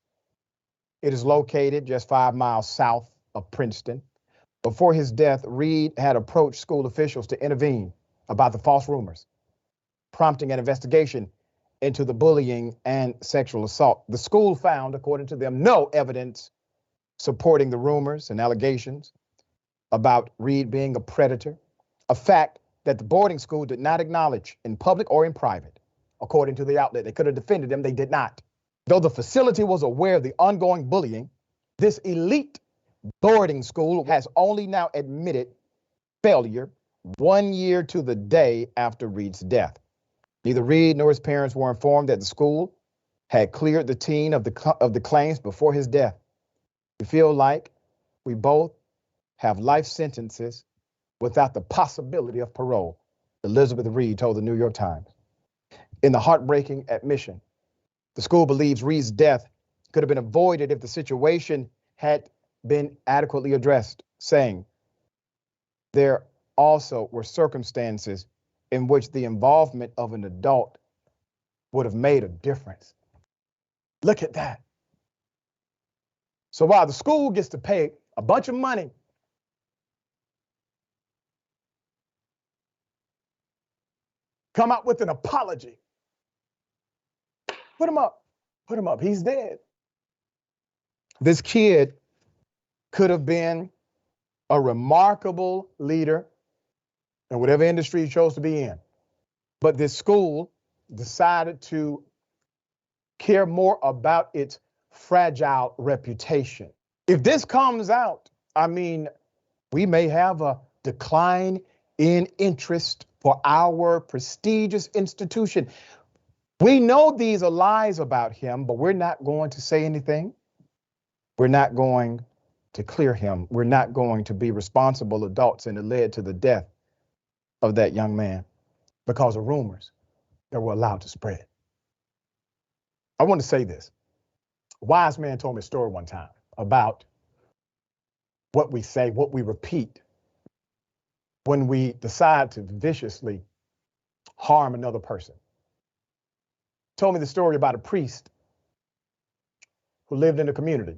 It is located just 5 miles south of Princeton. Before his death, Reed had approached school officials to intervene about the false rumors, prompting an investigation into the bullying and sexual assault. The school found, according to them, no evidence supporting the rumors and allegations about Reed being a predator, a fact that the boarding school did not acknowledge in public or in private. According to the outlet, they could have defended him, they did not. Though the facility was aware of the ongoing bullying, this elite boarding school has only now admitted failure 1 year to the day after Reed's death. Neither Reed nor his parents were informed that the school had cleared the teen of the claims before his death. We feel like we both have life sentences without the possibility of parole, Elizabeth Reed told the New York Times. In the heartbreaking admission, the school believes Reed's death could have been avoided if the situation had been adequately addressed, saying there also were circumstances in which the involvement of an adult would have made a difference. Look at that. So while the school gets to pay a bunch of money come out with an apology. Put him up. Put him up. He's dead. This kid could have been a remarkable leader in whatever industry he chose to be in. But this school decided to care more about its fragile reputation. If this comes out, I mean, we may have a decline in interest for our prestigious institution. We know these are lies about him, but we're not going to say anything. We're not going to clear him. We're not going to be responsible adults, and it led to the death of that young man because of rumors that were allowed to spread. I want to say this. A wise man told me a story one time about what we say, what we repeat when we decide to viciously harm another person. Told me the story about a priest who lived in a community,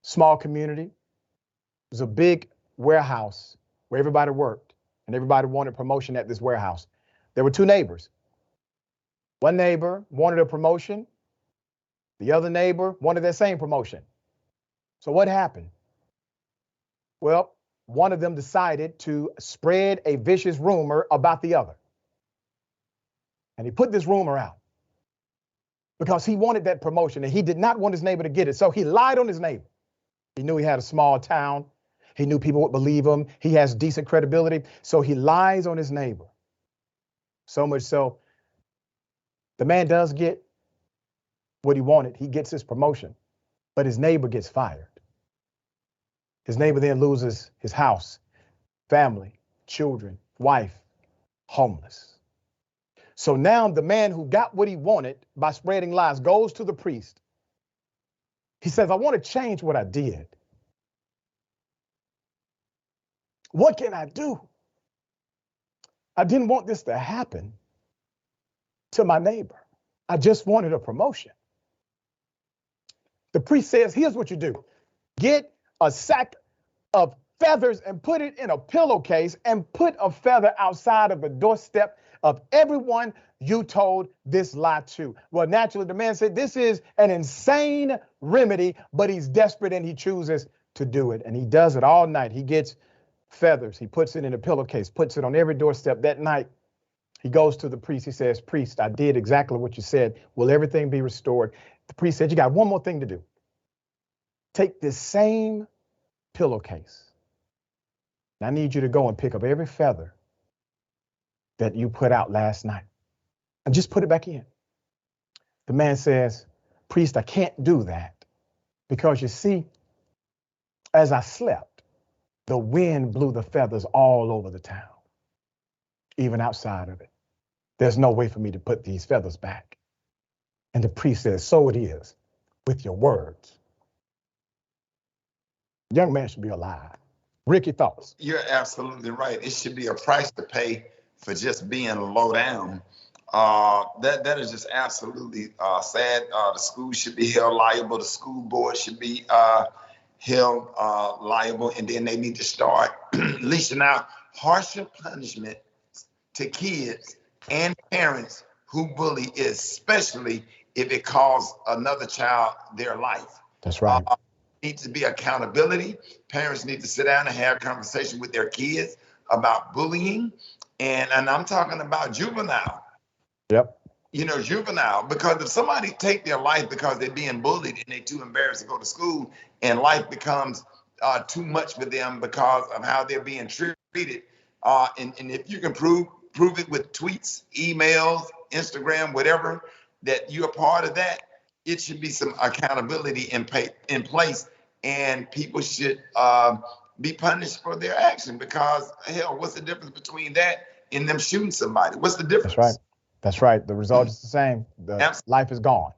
small community. It was a big warehouse where everybody worked and everybody wanted promotion at this warehouse. There were two neighbors. One neighbor wanted a promotion. The other neighbor wanted that same promotion. So what happened? Well, one of them decided to spread a vicious rumor about the other. And he put this rumor out because he wanted that promotion and he did not want his neighbor to get it. So he lied on his neighbor. He knew he had a small town. He knew people would believe him. He has decent credibility. So he lies on his neighbor. So much so, the man does get what he wanted. He gets his promotion, but his neighbor gets fired. His neighbor then loses his house, family, children, wife, homeless. So now the man who got what he wanted by spreading lies goes to the priest. He says, I want to change what I did. What can I do? I didn't want this to happen to my neighbor. I just wanted a promotion. The priest says, here's what you do. Get a sack of feathers and put it in a pillowcase and put a feather outside of the doorstep of everyone you told this lie to. Well, naturally, the man said, this is an insane remedy, but he's desperate and he chooses to do it. And he does it all night. He gets feathers. He puts it in a pillowcase, puts it on every doorstep. That night, he goes to the priest. He says, priest, I did exactly what you said. Will everything be restored? The priest said, you got one more thing to do. Take this same pillowcase. I need you to go and pick up every feather that you put out last night and just put it back in. The man says, priest, I can't do that because you see, as I slept, the wind blew the feathers all over the town, even outside of it. There's no way for me to put these feathers back. And the priest says, so it is with your words. Young man should be alive. Rickey, thoughts? You're absolutely right. It should be a price to pay for just being low down. That is just absolutely sad. The school should be held liable. The school board should be held liable, and then they need to start leashing out harsher punishment to kids and parents who bully, especially if it costs another child their life. That's right. Needs to be accountability. Parents need to sit down and have a conversation with their kids about bullying. And I'm talking about juvenile. Yep. You know, juvenile, because if somebody take their life because they're being bullied and they're too embarrassed to go to school and life becomes too much for them because of how they're being treated. And if you can prove it with tweets, emails, Instagram, whatever, that you're a part of that, it should be some accountability in place, and people should be punished for their action, because hell, what's the difference between that and them shooting somebody? What's the difference? That's right. That's right. The result is the same. The life is gone.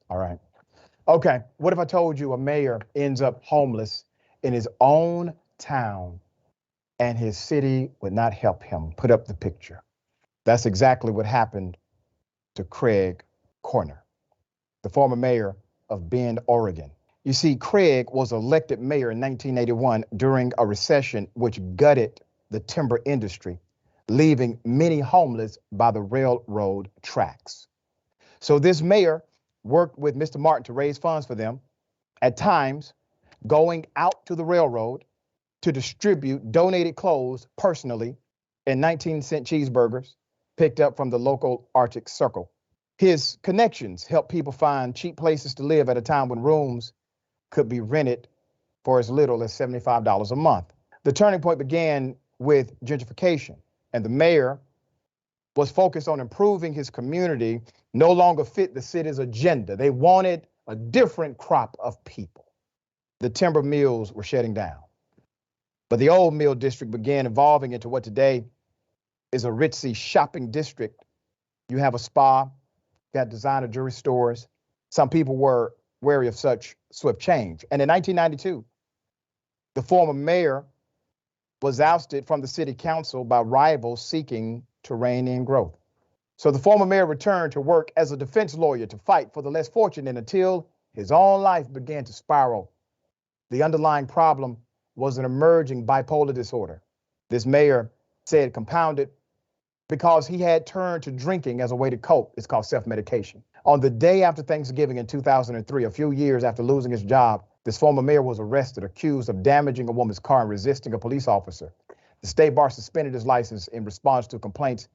All right. Okay. What if I told you a mayor ends up homeless in his own town and his city would not help him? Put up the picture. That's exactly what happened to Craig Corner, the former mayor of Bend, Oregon. You see, Craig was elected mayor in 1981 during a recession which gutted the timber industry, leaving many homeless by the railroad tracks. So this mayor worked with Mr. Martin to raise funds for them, at times going out to the railroad to distribute donated clothes personally and 19-cent cheeseburgers picked up from the local Arctic Circle. His connections helped people find cheap places to live at a time when rooms could be rented for as little as $75 a month. The turning point began with gentrification, and the mayor was focused on improving his community, no longer fit the city's agenda. They wanted a different crop of people. The timber mills were shutting down, but the old mill district began evolving into what today is a ritzy shopping district. You have a spa, got designer jewelry stores. Some people were wary of such swift change. And in 1992, the former mayor was ousted from the city council by rivals seeking to rein in growth. So the former mayor returned to work as a defense lawyer to fight for the less fortunate until his own life began to spiral. The underlying problem was an emerging bipolar disorder. This mayor said compounded because he had turned to drinking as a way to cope. It's called self-medication. On the day after Thanksgiving in 2003, a few years after losing his job, this former mayor was arrested, accused of damaging a woman's car and resisting a police officer. The state bar suspended his license in response to complaints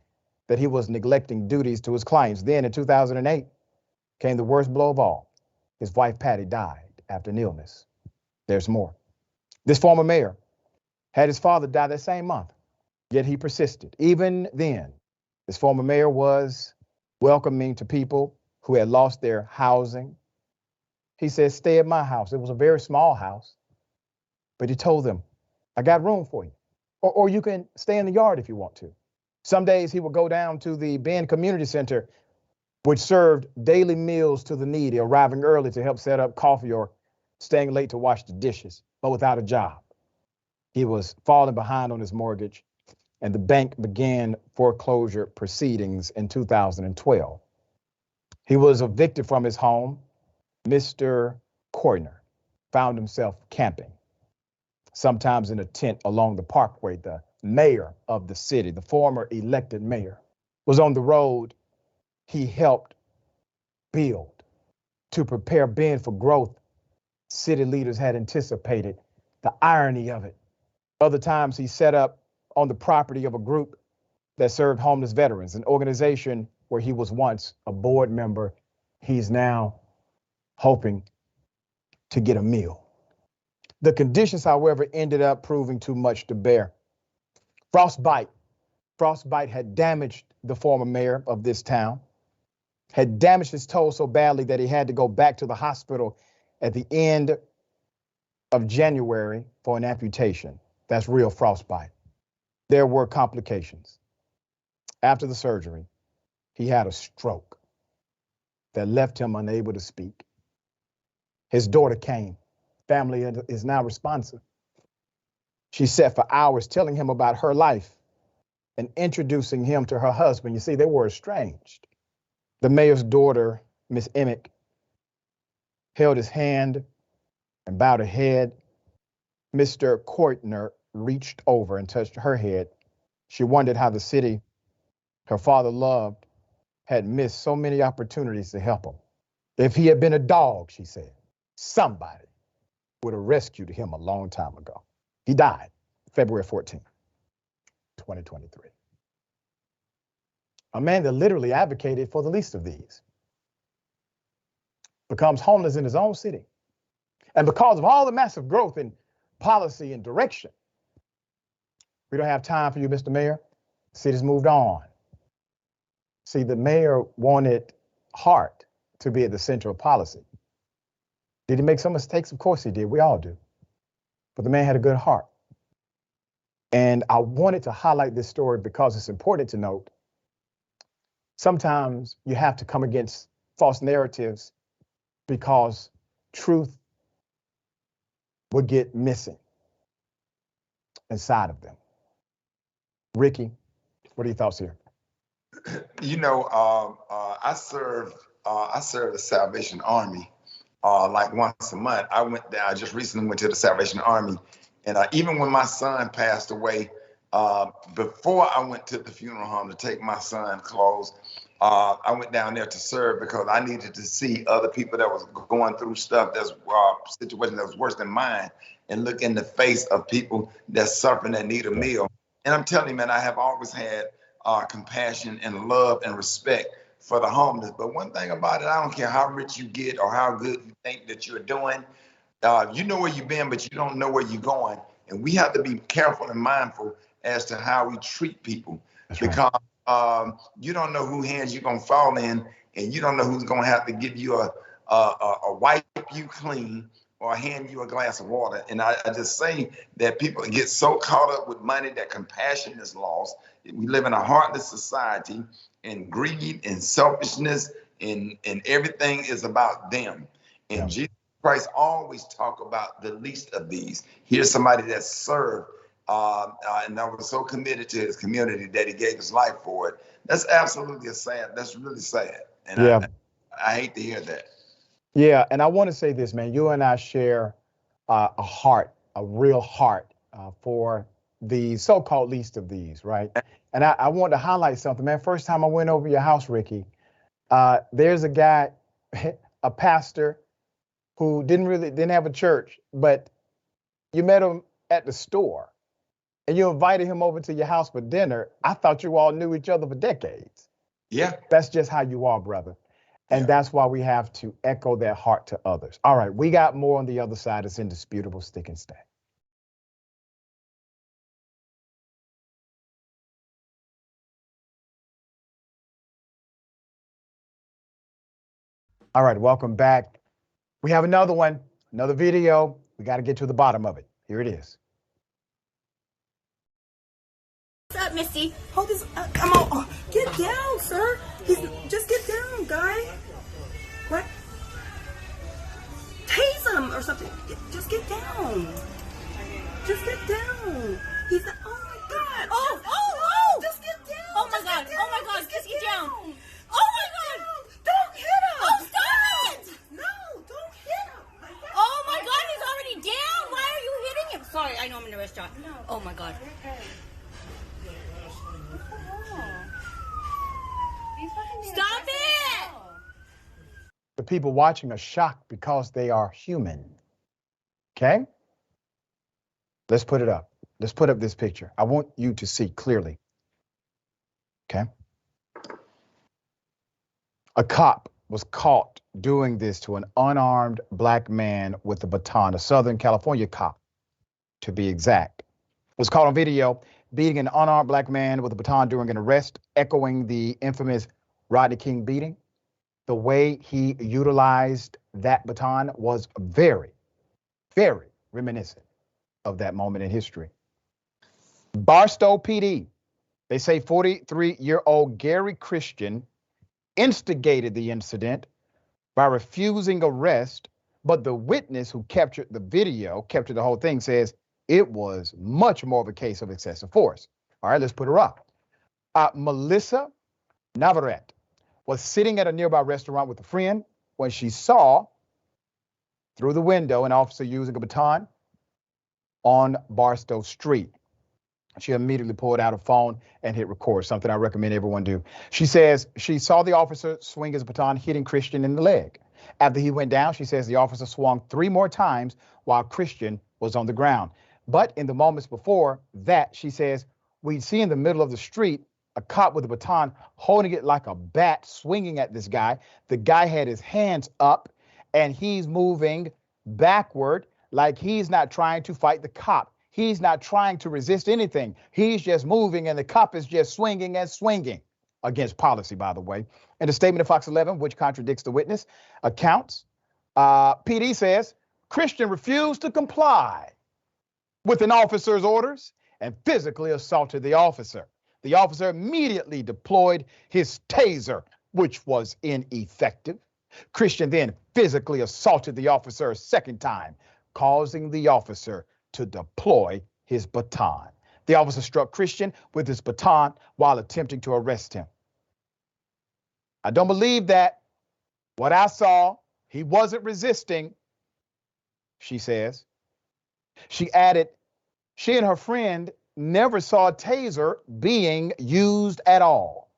that he was neglecting duties to his clients. Then in 2008 came the worst blow of all. His wife, Patty, died after an illness. There's more. This former mayor had his father die that same month, yet he persisted. Even then, this former mayor was welcoming to people who had lost their housing. He said, stay at my house. It was a very small house, but he told them, I got room for you. Or you can stay in the yard if you want to. Some days he would go down to the Bend Community Center, which served daily meals to the needy, arriving early to help set up coffee or staying late to wash the dishes, but without a job. He was falling behind on his mortgage, and the bank began foreclosure proceedings in 2012. He was evicted from his home. Mr. Koyner found himself camping, sometimes in a tent along the parkway. The mayor of the city, the former elected mayor, was on the road he helped build to prepare Bend for growth city leaders had anticipated. The irony of it. Other times he set up on the property of a group that served homeless veterans, an organization where he was once a board member. He's now hoping to get a meal. The conditions, however, ended up proving too much to bear. Frostbite had damaged the former mayor of this town, had damaged his toe so badly that he had to go back to the hospital at the end of January for an amputation. That's real frostbite. There were complications. After the surgery, he had a stroke that left him unable to speak. His daughter came. Family is now responsive. She sat for hours telling him about her life and introducing him to her husband. You see, they were estranged. The mayor's daughter, Miss Emick, held his hand and bowed her head. Mr. Koyner reached over and touched her head. She wondered how the city her father loved had missed so many opportunities to help him. If he had been a dog, she said, somebody would have rescued him a long time ago. He died February 14th, 2023. A man that literally advocated for the least of these becomes homeless in his own city. And because of all the massive growth in policy and direction, we don't have time for you, Mr. Mayor. The city's moved on. See, the mayor wanted heart to be at the center of policy. Did he make some mistakes? Of course he did. We all do. But the man had a good heart. And I wanted to highlight this story because it's important to note sometimes you have to come against false narratives because truth would get missing inside of them. Rickey, what are your thoughts here? You know, I served the Salvation Army like once a month. I just recently went to the Salvation Army, and even when my son passed away, before I went to the funeral home to take my son's clothes, I went down there to serve because I needed to see other people that was going through stuff that's situation that was worse than mine, and look in the face of people that's suffering that need a meal. And I'm telling you, man, I have always had compassion and love and respect for the homeless. But one thing about it, I don't care how rich you get or how good you think that you're doing. You know where you've been, but you don't know where you're going. And we have to be careful and mindful as to how we treat people. That's because you don't know whose hands you're going to fall in, and you don't know who's going to have to give you a wipe you clean or hand you a glass of water. And I just say that people get so caught up with money that compassion is lost. We live in a heartless society, and greed and selfishness and everything is about them. And Jesus Christ always talk about the least of these. Here's somebody that served and that was so committed to his community that he gave his life for it. That's absolutely that's really sad. And I hate to hear that. Yeah, and I want to say this, man. You and I share a heart, a real heart for the so-called least of these, right? And I want to highlight something, man. First time I went over your house, Rickey, there's a guy, a pastor, who didn't have a church, but you met him at the store and you invited him over to your house for dinner. I thought you all knew each other for decades. Yeah. That's just how you are, brother. And that's why we have to echo that heart to others. All right, we got more on the other side. It's indisputable. Stick and stay. All right, welcome back. We have another one, another video. We got to get to the bottom of it. Here it is. What's up, Missy? Hold this. Come on. Oh, get down, sir. Just get down, guy. What? Tase him or something. Just get down. Just get down. He's not. Oh my God. Oh. Just get down. Oh my God. Oh my God. Just get down. Oh my God. Don't hit him. Oh, stop it. No, don't hit him. Oh my God. He's already down. Why are you hitting him? Sorry, I know I'm in a restaurant. No. Oh my God. Stop it! The people watching are shocked because they are human. Okay? Let's put it up. Let's put up this picture. I want you to see clearly. Okay? A cop was caught doing this to an unarmed black man with a baton, a Southern California cop, to be exact. Was caught on video beating an unarmed black man with a baton during an arrest, echoing the infamous Rodney King beating. The way he utilized that baton was very, very reminiscent of that moment in history. Barstow PD, they say 43-year-old Gary Christian instigated the incident by refusing arrest, but the witness who captured the whole thing, says it was much more of a case of excessive force. All right, let's put her up. Melissa Navarrete was sitting at a nearby restaurant with a friend when she saw through the window an officer using a baton on Barstow Street. She immediately pulled out her phone and hit record, something I recommend everyone do. She says she saw the officer swing his baton, hitting Christian in the leg. After he went down, she says the officer swung 3 more times while Christian was on the ground. But in the moments before that, she says, we'd see in the middle of the street a cop with a baton holding it like a bat, swinging at this guy. The guy had his hands up and he's moving backward like he's not trying to fight the cop. He's not trying to resist anything. He's just moving and the cop is just swinging and swinging against policy, by the way. In a statement of Fox 11, which contradicts the witness accounts, PD says Christian refused to comply with an officer's orders and physically assaulted the officer. The officer immediately deployed his taser, which was ineffective. Christian then physically assaulted the officer a second time, causing the officer to deploy his baton. The officer struck Christian with his baton while attempting to arrest him. I don't believe that. What I saw, he wasn't resisting, she says. She added, she and her friend never saw a taser being used at all.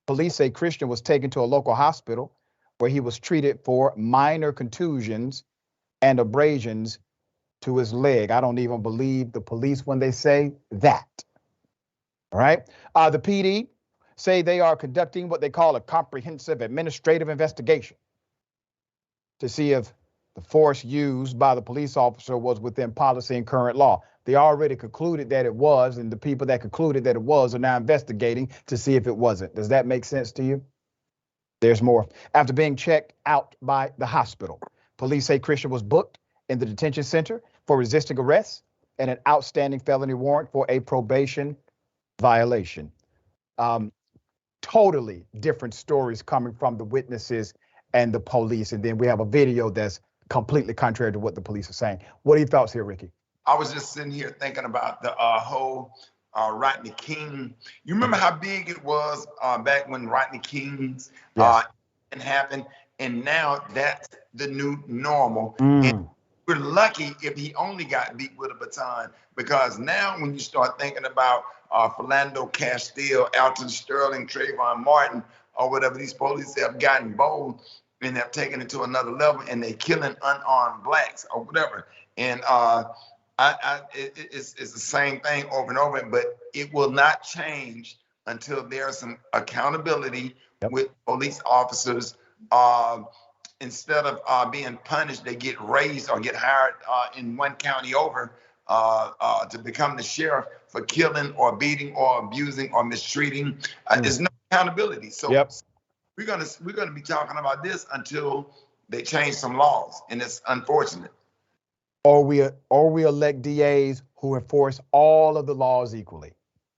Police say Christian was taken to a local hospital where he was treated for minor contusions and abrasions to his leg. I don't even believe the police when they say that. All right. The PD say they are conducting what they call a comprehensive administrative investigation to see if the force used by the police officer was within policy and current law. They already concluded that it was, and the people that concluded that it was are now investigating to see if it wasn't. Does that make sense to you? There's more. After being checked out by the hospital, police say Christian was booked in the detention center for resisting arrest and an outstanding felony warrant for a probation violation. Totally different stories coming from the witnesses and the police. And then we have a video that's completely contrary to what the police are saying. What are your thoughts here, Rickey? I was just sitting here thinking about the whole Rodney King. You remember how big it was back when Rodney King's happened? And now that's the new normal. And we're lucky if he only got beat with a baton, because now when you start thinking about Philando Castile, Alton Sterling, Trayvon Martin, or whatever, these police have gotten bold and have taken it to another level, and they're killing unarmed blacks or whatever. And it's the same thing over and over, but it will not change until there's some accountability with police officers. Instead of being punished, they get raised or get hired in one county over to become the sheriff for killing or beating or abusing or mistreating. There's no accountability. So we're gonna be talking about this until they change some laws, and it's unfortunate. Or we elect DAs who enforce all of the laws equally.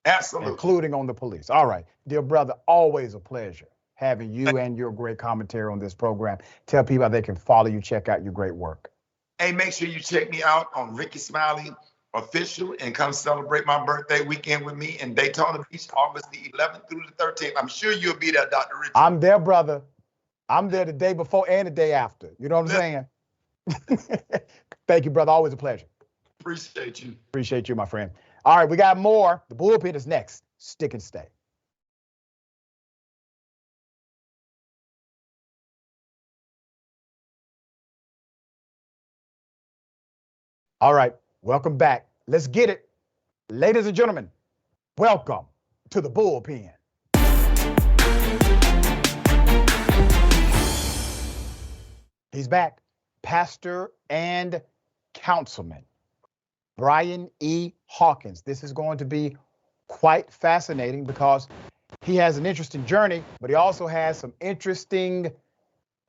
Absolutely. Including on the police. All right, dear brother, always a pleasure having you and your great commentary on this program. Tell people how they can follow you, check out your great work. Hey, make sure you check me out on Rickey Smiley Official and come celebrate my birthday weekend with me in Daytona Beach, August the 11th through the 13th. I'm sure you'll be there, Dr. Richey. I'm there, brother. I'm there the day before and the day after. You know what I'm saying? Thank you, brother. Always a pleasure. Appreciate you. Appreciate you, my friend. All right, we got more. The bullpen is next. Stick and stay. All right, welcome back. Let's get it. Ladies and gentlemen, welcome to the bullpen. He's back. Pastor and Councilman Brian E. Hawkins. This is going to be quite fascinating because he has an interesting journey, but he also has some interesting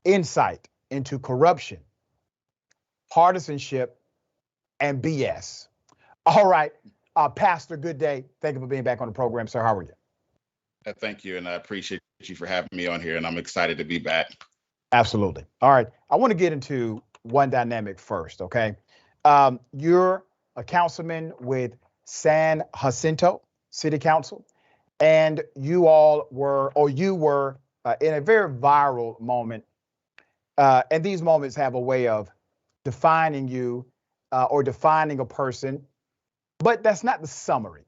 insight into corruption, partisanship, and BS. All right, Pastor, good day. Thank you for being back on the program, sir. How are you? Thank you, and I appreciate you for having me on here, and I'm excited to be back. Absolutely. All right, I want to get into one dynamic first, okay? You're a councilman with San Jacinto City Council, and you were in a very viral moment, and these moments have a way of defining you or defining a person, but that's not the summary.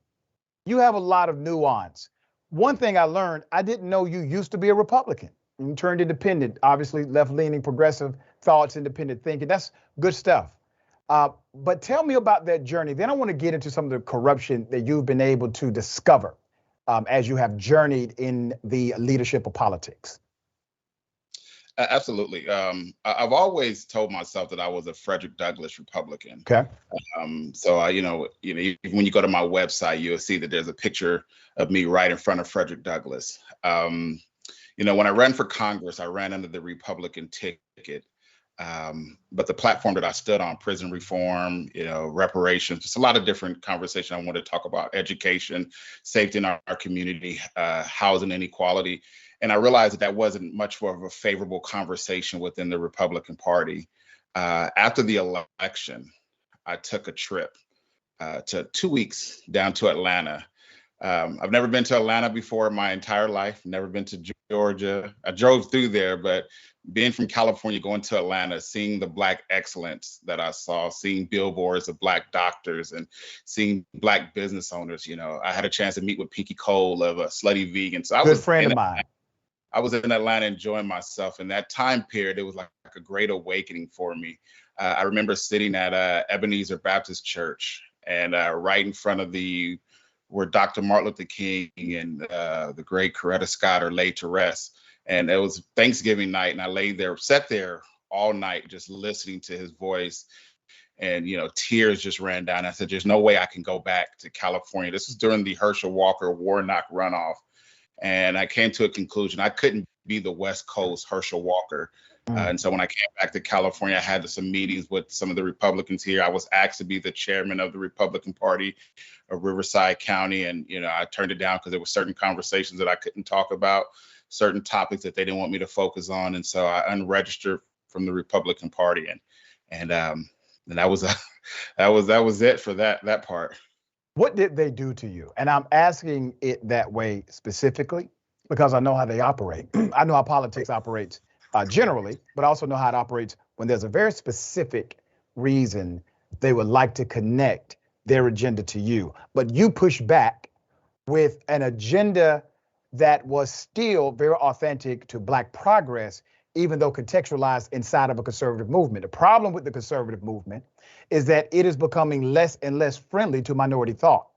You have a lot of nuance. One thing I learned, I didn't know you used to be a Republican. You turned independent, obviously left-leaning, progressive thoughts, independent thinking. That's good stuff. But tell me about that journey. Then I want to get into some of the corruption that you've been able to discover as you have journeyed in the leadership of politics. Absolutely. I've always told myself that I was a Frederick Douglass Republican. Okay. So even when you go to my website, you'll see that there's a picture of me right in front of Frederick Douglass. When I ran for Congress, I ran under the Republican ticket. But the platform that I stood on, prison reform, reparations, just a lot of different conversation I wanted to talk about: education, safety in our community, housing inequality. And I realized that wasn't much more of a favorable conversation within the Republican Party. After the election, I took a trip to 2 weeks down to Atlanta. I've never been to Atlanta before in my entire life, never been to Georgia. I drove through there, but being from California, going to Atlanta, seeing the Black excellence that I saw, seeing billboards of Black doctors and seeing Black business owners, I had a chance to meet with Pinky Cole of Slutty Vegan. So Good friend of mine. I was in Atlanta enjoying myself. In that time period, it was like a great awakening for me. I remember sitting at Ebenezer Baptist Church and right in front of where Dr. Martin Luther King and the great Coretta Scott are laid to rest. And it was Thanksgiving night, and I sat there all night just listening to his voice. And, tears just ran down. I said, there's no way I can go back to California. This was during the Herschel Walker Warnock runoff. And I came to a conclusion. I couldn't be the West Coast Herschel Walker. And so when I came back to California, I had some meetings with some of the Republicans here. I was asked to be the chairman of the Republican Party of Riverside County. And, I turned it down because there were certain conversations that I couldn't talk about, certain topics that they didn't want me to focus on. And so I unregistered from the Republican Party. And that was it for that part. What did they do to you? And I'm asking it that way specifically because I know how they operate. I know how politics operates generally, but I also know how it operates when there's a very specific reason they would like to connect their agenda to you. But you push back with an agenda that was still very authentic to Black progress, even though contextualized inside of a conservative movement. The problem with the conservative movement is that it is becoming less and less friendly to minority thought.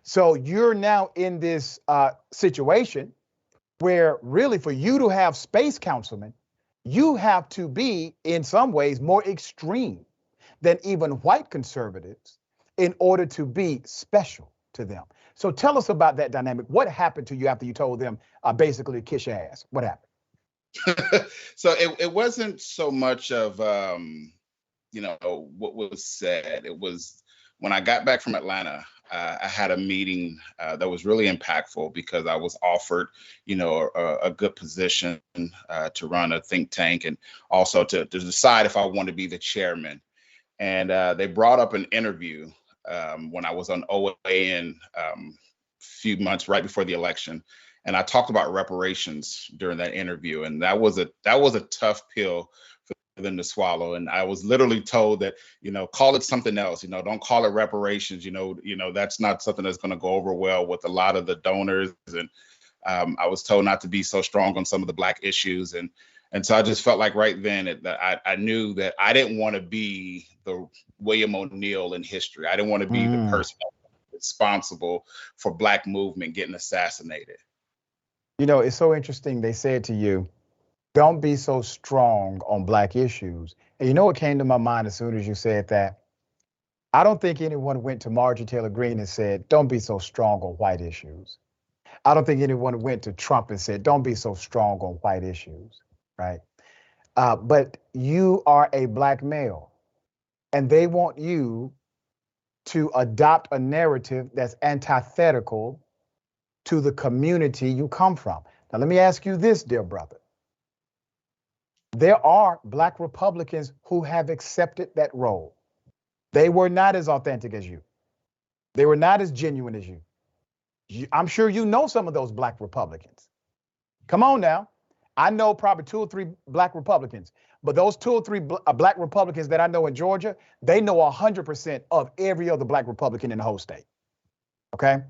So you're now in this situation where really for you to have space, councilman, you have to be in some ways more extreme than even white conservatives in order to be special to them. So tell us about that dynamic. What happened to you after you told them basically to kiss your ass? What happened? So it wasn't so much of what was said. It was when I got back from Atlanta, I had a meeting that was really impactful because I was offered, a good position to run a think tank and also to decide if I wanted to be the chairman. And they brought up an interview when I was on OAN a few months right before the election. And I talked about reparations during that interview. And that was a tough pill for them to swallow. And I was literally told that, call it something else, don't call it reparations. That's not something that's going to go over well with a lot of the donors. And I was told not to be so strong on some of the Black issues. And so I just felt like right then that I knew that I didn't want to be the William O'Neill in history. I didn't want to be the person responsible for Black movement getting assassinated. It's so interesting. They said to you, don't be so strong on Black issues. And you know what came to my mind as soon as you said that? I don't think anyone went to Marjorie Taylor Greene and said, don't be so strong on white issues. I don't think anyone went to Trump and said, don't be so strong on white issues, right? But you are a Black male, and they want you to adopt a narrative that's antithetical to the community you come from. Now, let me ask you this, dear brother. There are Black Republicans who have accepted that role. They were not as authentic as you. They were not as genuine as you. I'm sure you know some of those Black Republicans. Come on now. I know probably 2 or 3 Black Republicans, but those 2 or 3 Black Republicans that I know in Georgia, they know 100% of every other Black Republican in the whole state. Okay?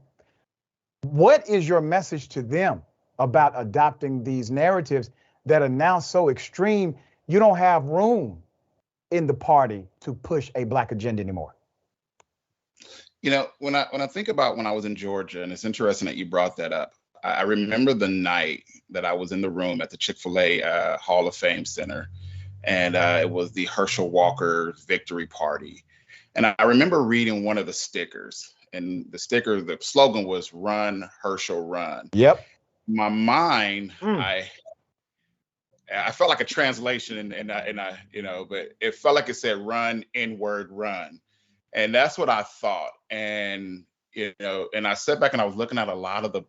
What is your message to them about adopting these narratives that are now so extreme, you don't have room in the party to push a Black agenda anymore? When I think about when I was in Georgia, and it's interesting that you brought that up, I remember the night that I was in the room at the Chick-fil-A Hall of Fame Center, and it was the Herschel Walker victory party. And I remember reading one of the stickers, and the slogan was "Run, Herschel, run." Yep. My mind, I felt like a translation, but it felt like it said "Run, N-word, run," and that's what I thought. And and I sat back and I was looking at a lot of the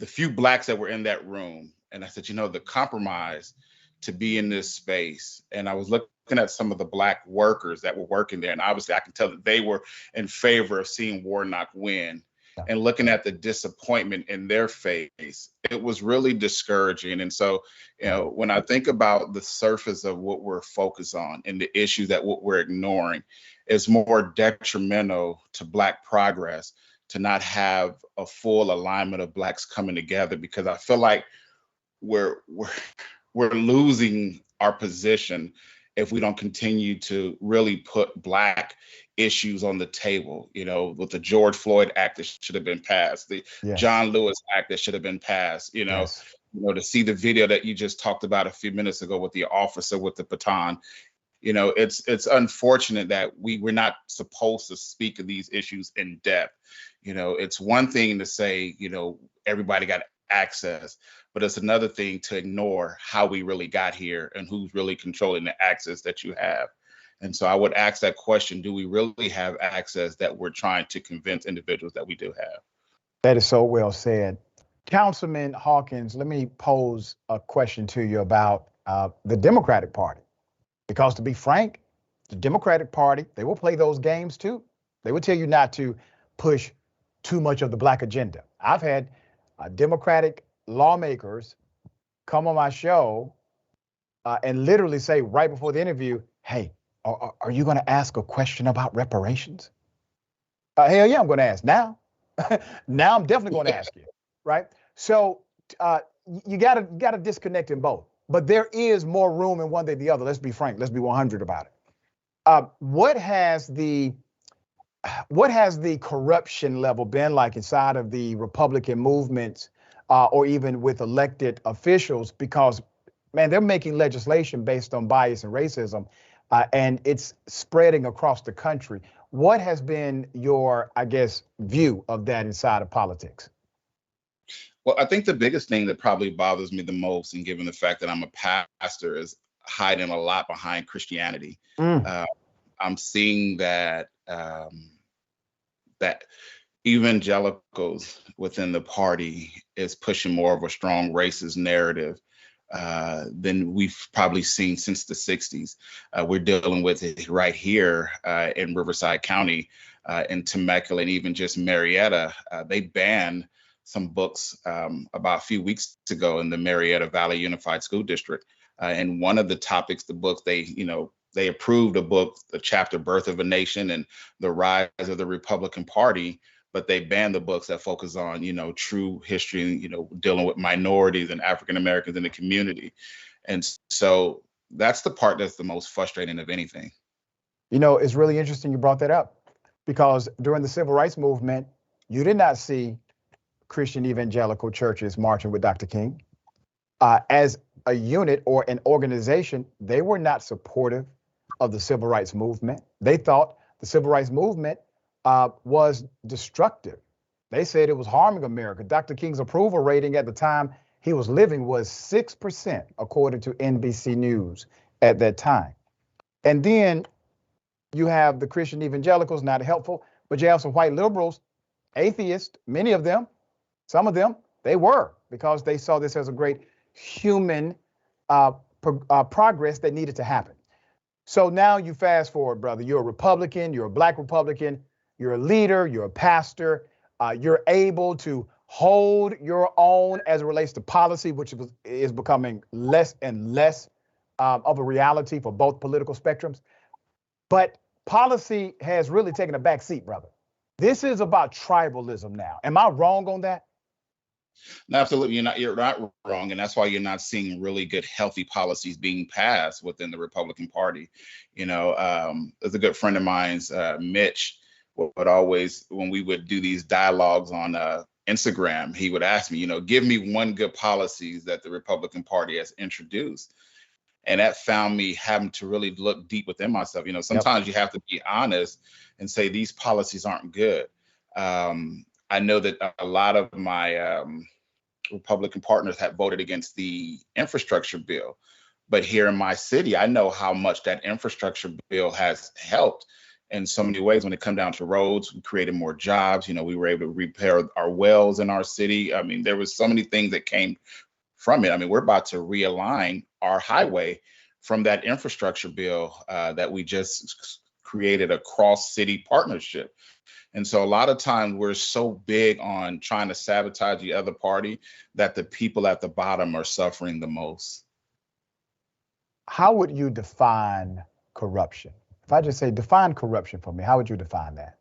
few Blacks that were in that room, and I said, the compromise to be in this space. And I was looking at some of the Black workers that were working there, and obviously I could tell that they were in favor of seeing Warnock win. And looking at the disappointment in their face, it was really discouraging. And so, when I think about the surface of what we're focused on and the issues that what we're ignoring is more detrimental to Black progress, to not have a full alignment of Blacks coming together, because I feel like we're losing our position if we don't continue to really put Black issues on the table, with the George Floyd Act that should have been passed, the John Lewis Act that should have been passed, to see the video that you just talked about a few minutes ago with the officer with the baton. It's unfortunate that we're not supposed to speak of these issues in depth. It's one thing to say, everybody got access, but it's another thing to ignore how we really got here and who's really controlling the access that you have. And so I would ask that question, do we really have access that we're trying to convince individuals that we do have? That is so well said. Councilman Hawkins, let me pose a question to you about the Democratic Party. Because to be frank, the Democratic Party, they will play those games too. They will tell you not to push too much of the Black agenda. I've had Democratic lawmakers come on my show and literally say right before the interview, hey, are you going to ask a question about reparations? Hell yeah, I'm going to ask now. Now I'm definitely going to ask you, right? So you gotta disconnect in both. But there is more room in one than the other. Let's be frank. Let's be 100 about it. What has the corruption level been like inside of the Republican movements, or even with elected officials? Because, man, they're making legislation based on bias and racism, and it's spreading across the country. What has been your, I guess, view of that inside of politics? Well, I think the biggest thing that probably bothers me the most, and given the fact that I'm a pastor, is hiding a lot behind Christianity. I'm seeing that that evangelicals within the party is pushing more of a strong racist narrative than we've probably seen since the 60s. We're dealing with it right here in Riverside County, in Temecula, and even just Marietta. They banned some books about a few weeks ago in the Marietta Valley Unified School District. And one of the topics, the book, they approved a book, the chapter Birth of a Nation and the Rise of the Republican Party, but they banned the books that focus on, true history, dealing with minorities and African Americans in the community. And so that's the part that's the most frustrating of anything. It's really interesting you brought that up, because during the civil rights movement, you did not see Christian evangelical churches marching with Dr. King. As a unit or an organization, they were not supportive of the civil rights movement. They thought the civil rights movement was destructive. They said it was harming America. Dr. King's approval rating at the time he was living was 6%, according to NBC News at that time. And then you have the Christian evangelicals, not helpful, but you have some white liberals, atheists, many of them, some of them, they were, because they saw this as a great human progress that needed to happen. So now you fast forward, brother. You're a Republican, you're a Black Republican, you're a leader, you're a pastor, you're able to hold your own as it relates to policy, which is becoming less and less of a reality for both political spectrums. But policy has really taken a back seat, brother. This is about tribalism now. Am I wrong on that? No, absolutely. You're not wrong. And that's why you're not seeing really good, healthy policies being passed within the Republican Party. There's a good friend of mine's, Mitch, would always, when we would do these dialogues on Instagram, he would ask me, give me one good policies that the Republican Party has introduced. And that found me having to really look deep within myself. Sometimes you have to be honest and say these policies aren't good. I know that a lot of my Republican partners have voted against the infrastructure bill. But here in my city, I know how much that infrastructure bill has helped in so many ways. When it comes down to roads, we created more jobs. We were able to repair our wells in our city. I mean, there was so many things that came from it. I mean, we're about to realign our highway from that infrastructure bill that we just created a cross-city partnership. And so a lot of times we're so big on trying to sabotage the other party that the people at the bottom are suffering the most. How would you define corruption? If I just say define corruption for me, how would you define that?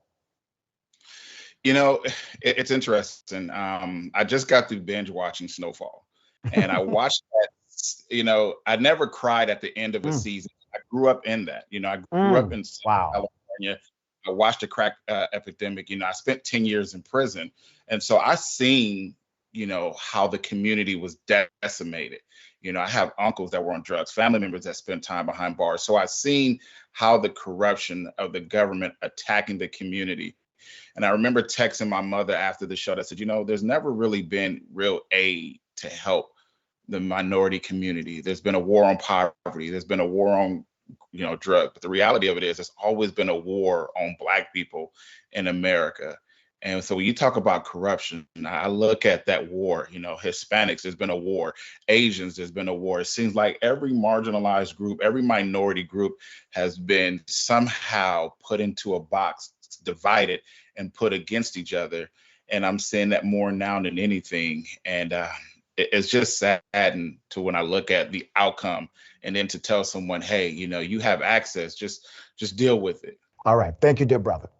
It's interesting. I just got through binge watching Snowfall, and I watched that. I never cried at the end of a season. I grew up in that. I grew up in California. I watched the crack epidemic. I spent 10 years in prison. And so I seen, how the community was decimated. I have uncles that were on drugs, family members that spent time behind bars. So I seen how the corruption of the government attacking the community. And I remember texting my mother after the show that said, there's never really been real aid to help the minority community. There's been a war on poverty. There's been a war on drug. But the reality of it is there's always been a war on Black people in America. And so when you talk about corruption, I look at that war, Hispanics, there's been a war, Asians, there's been a war. It seems like every marginalized group, every minority group has been somehow put into a box, divided and put against each other. And I'm seeing that more now than anything. And it's just saddened to when I look at the outcome, and then to tell someone, hey, you have access, just deal with it. All right. Thank you, dear brother.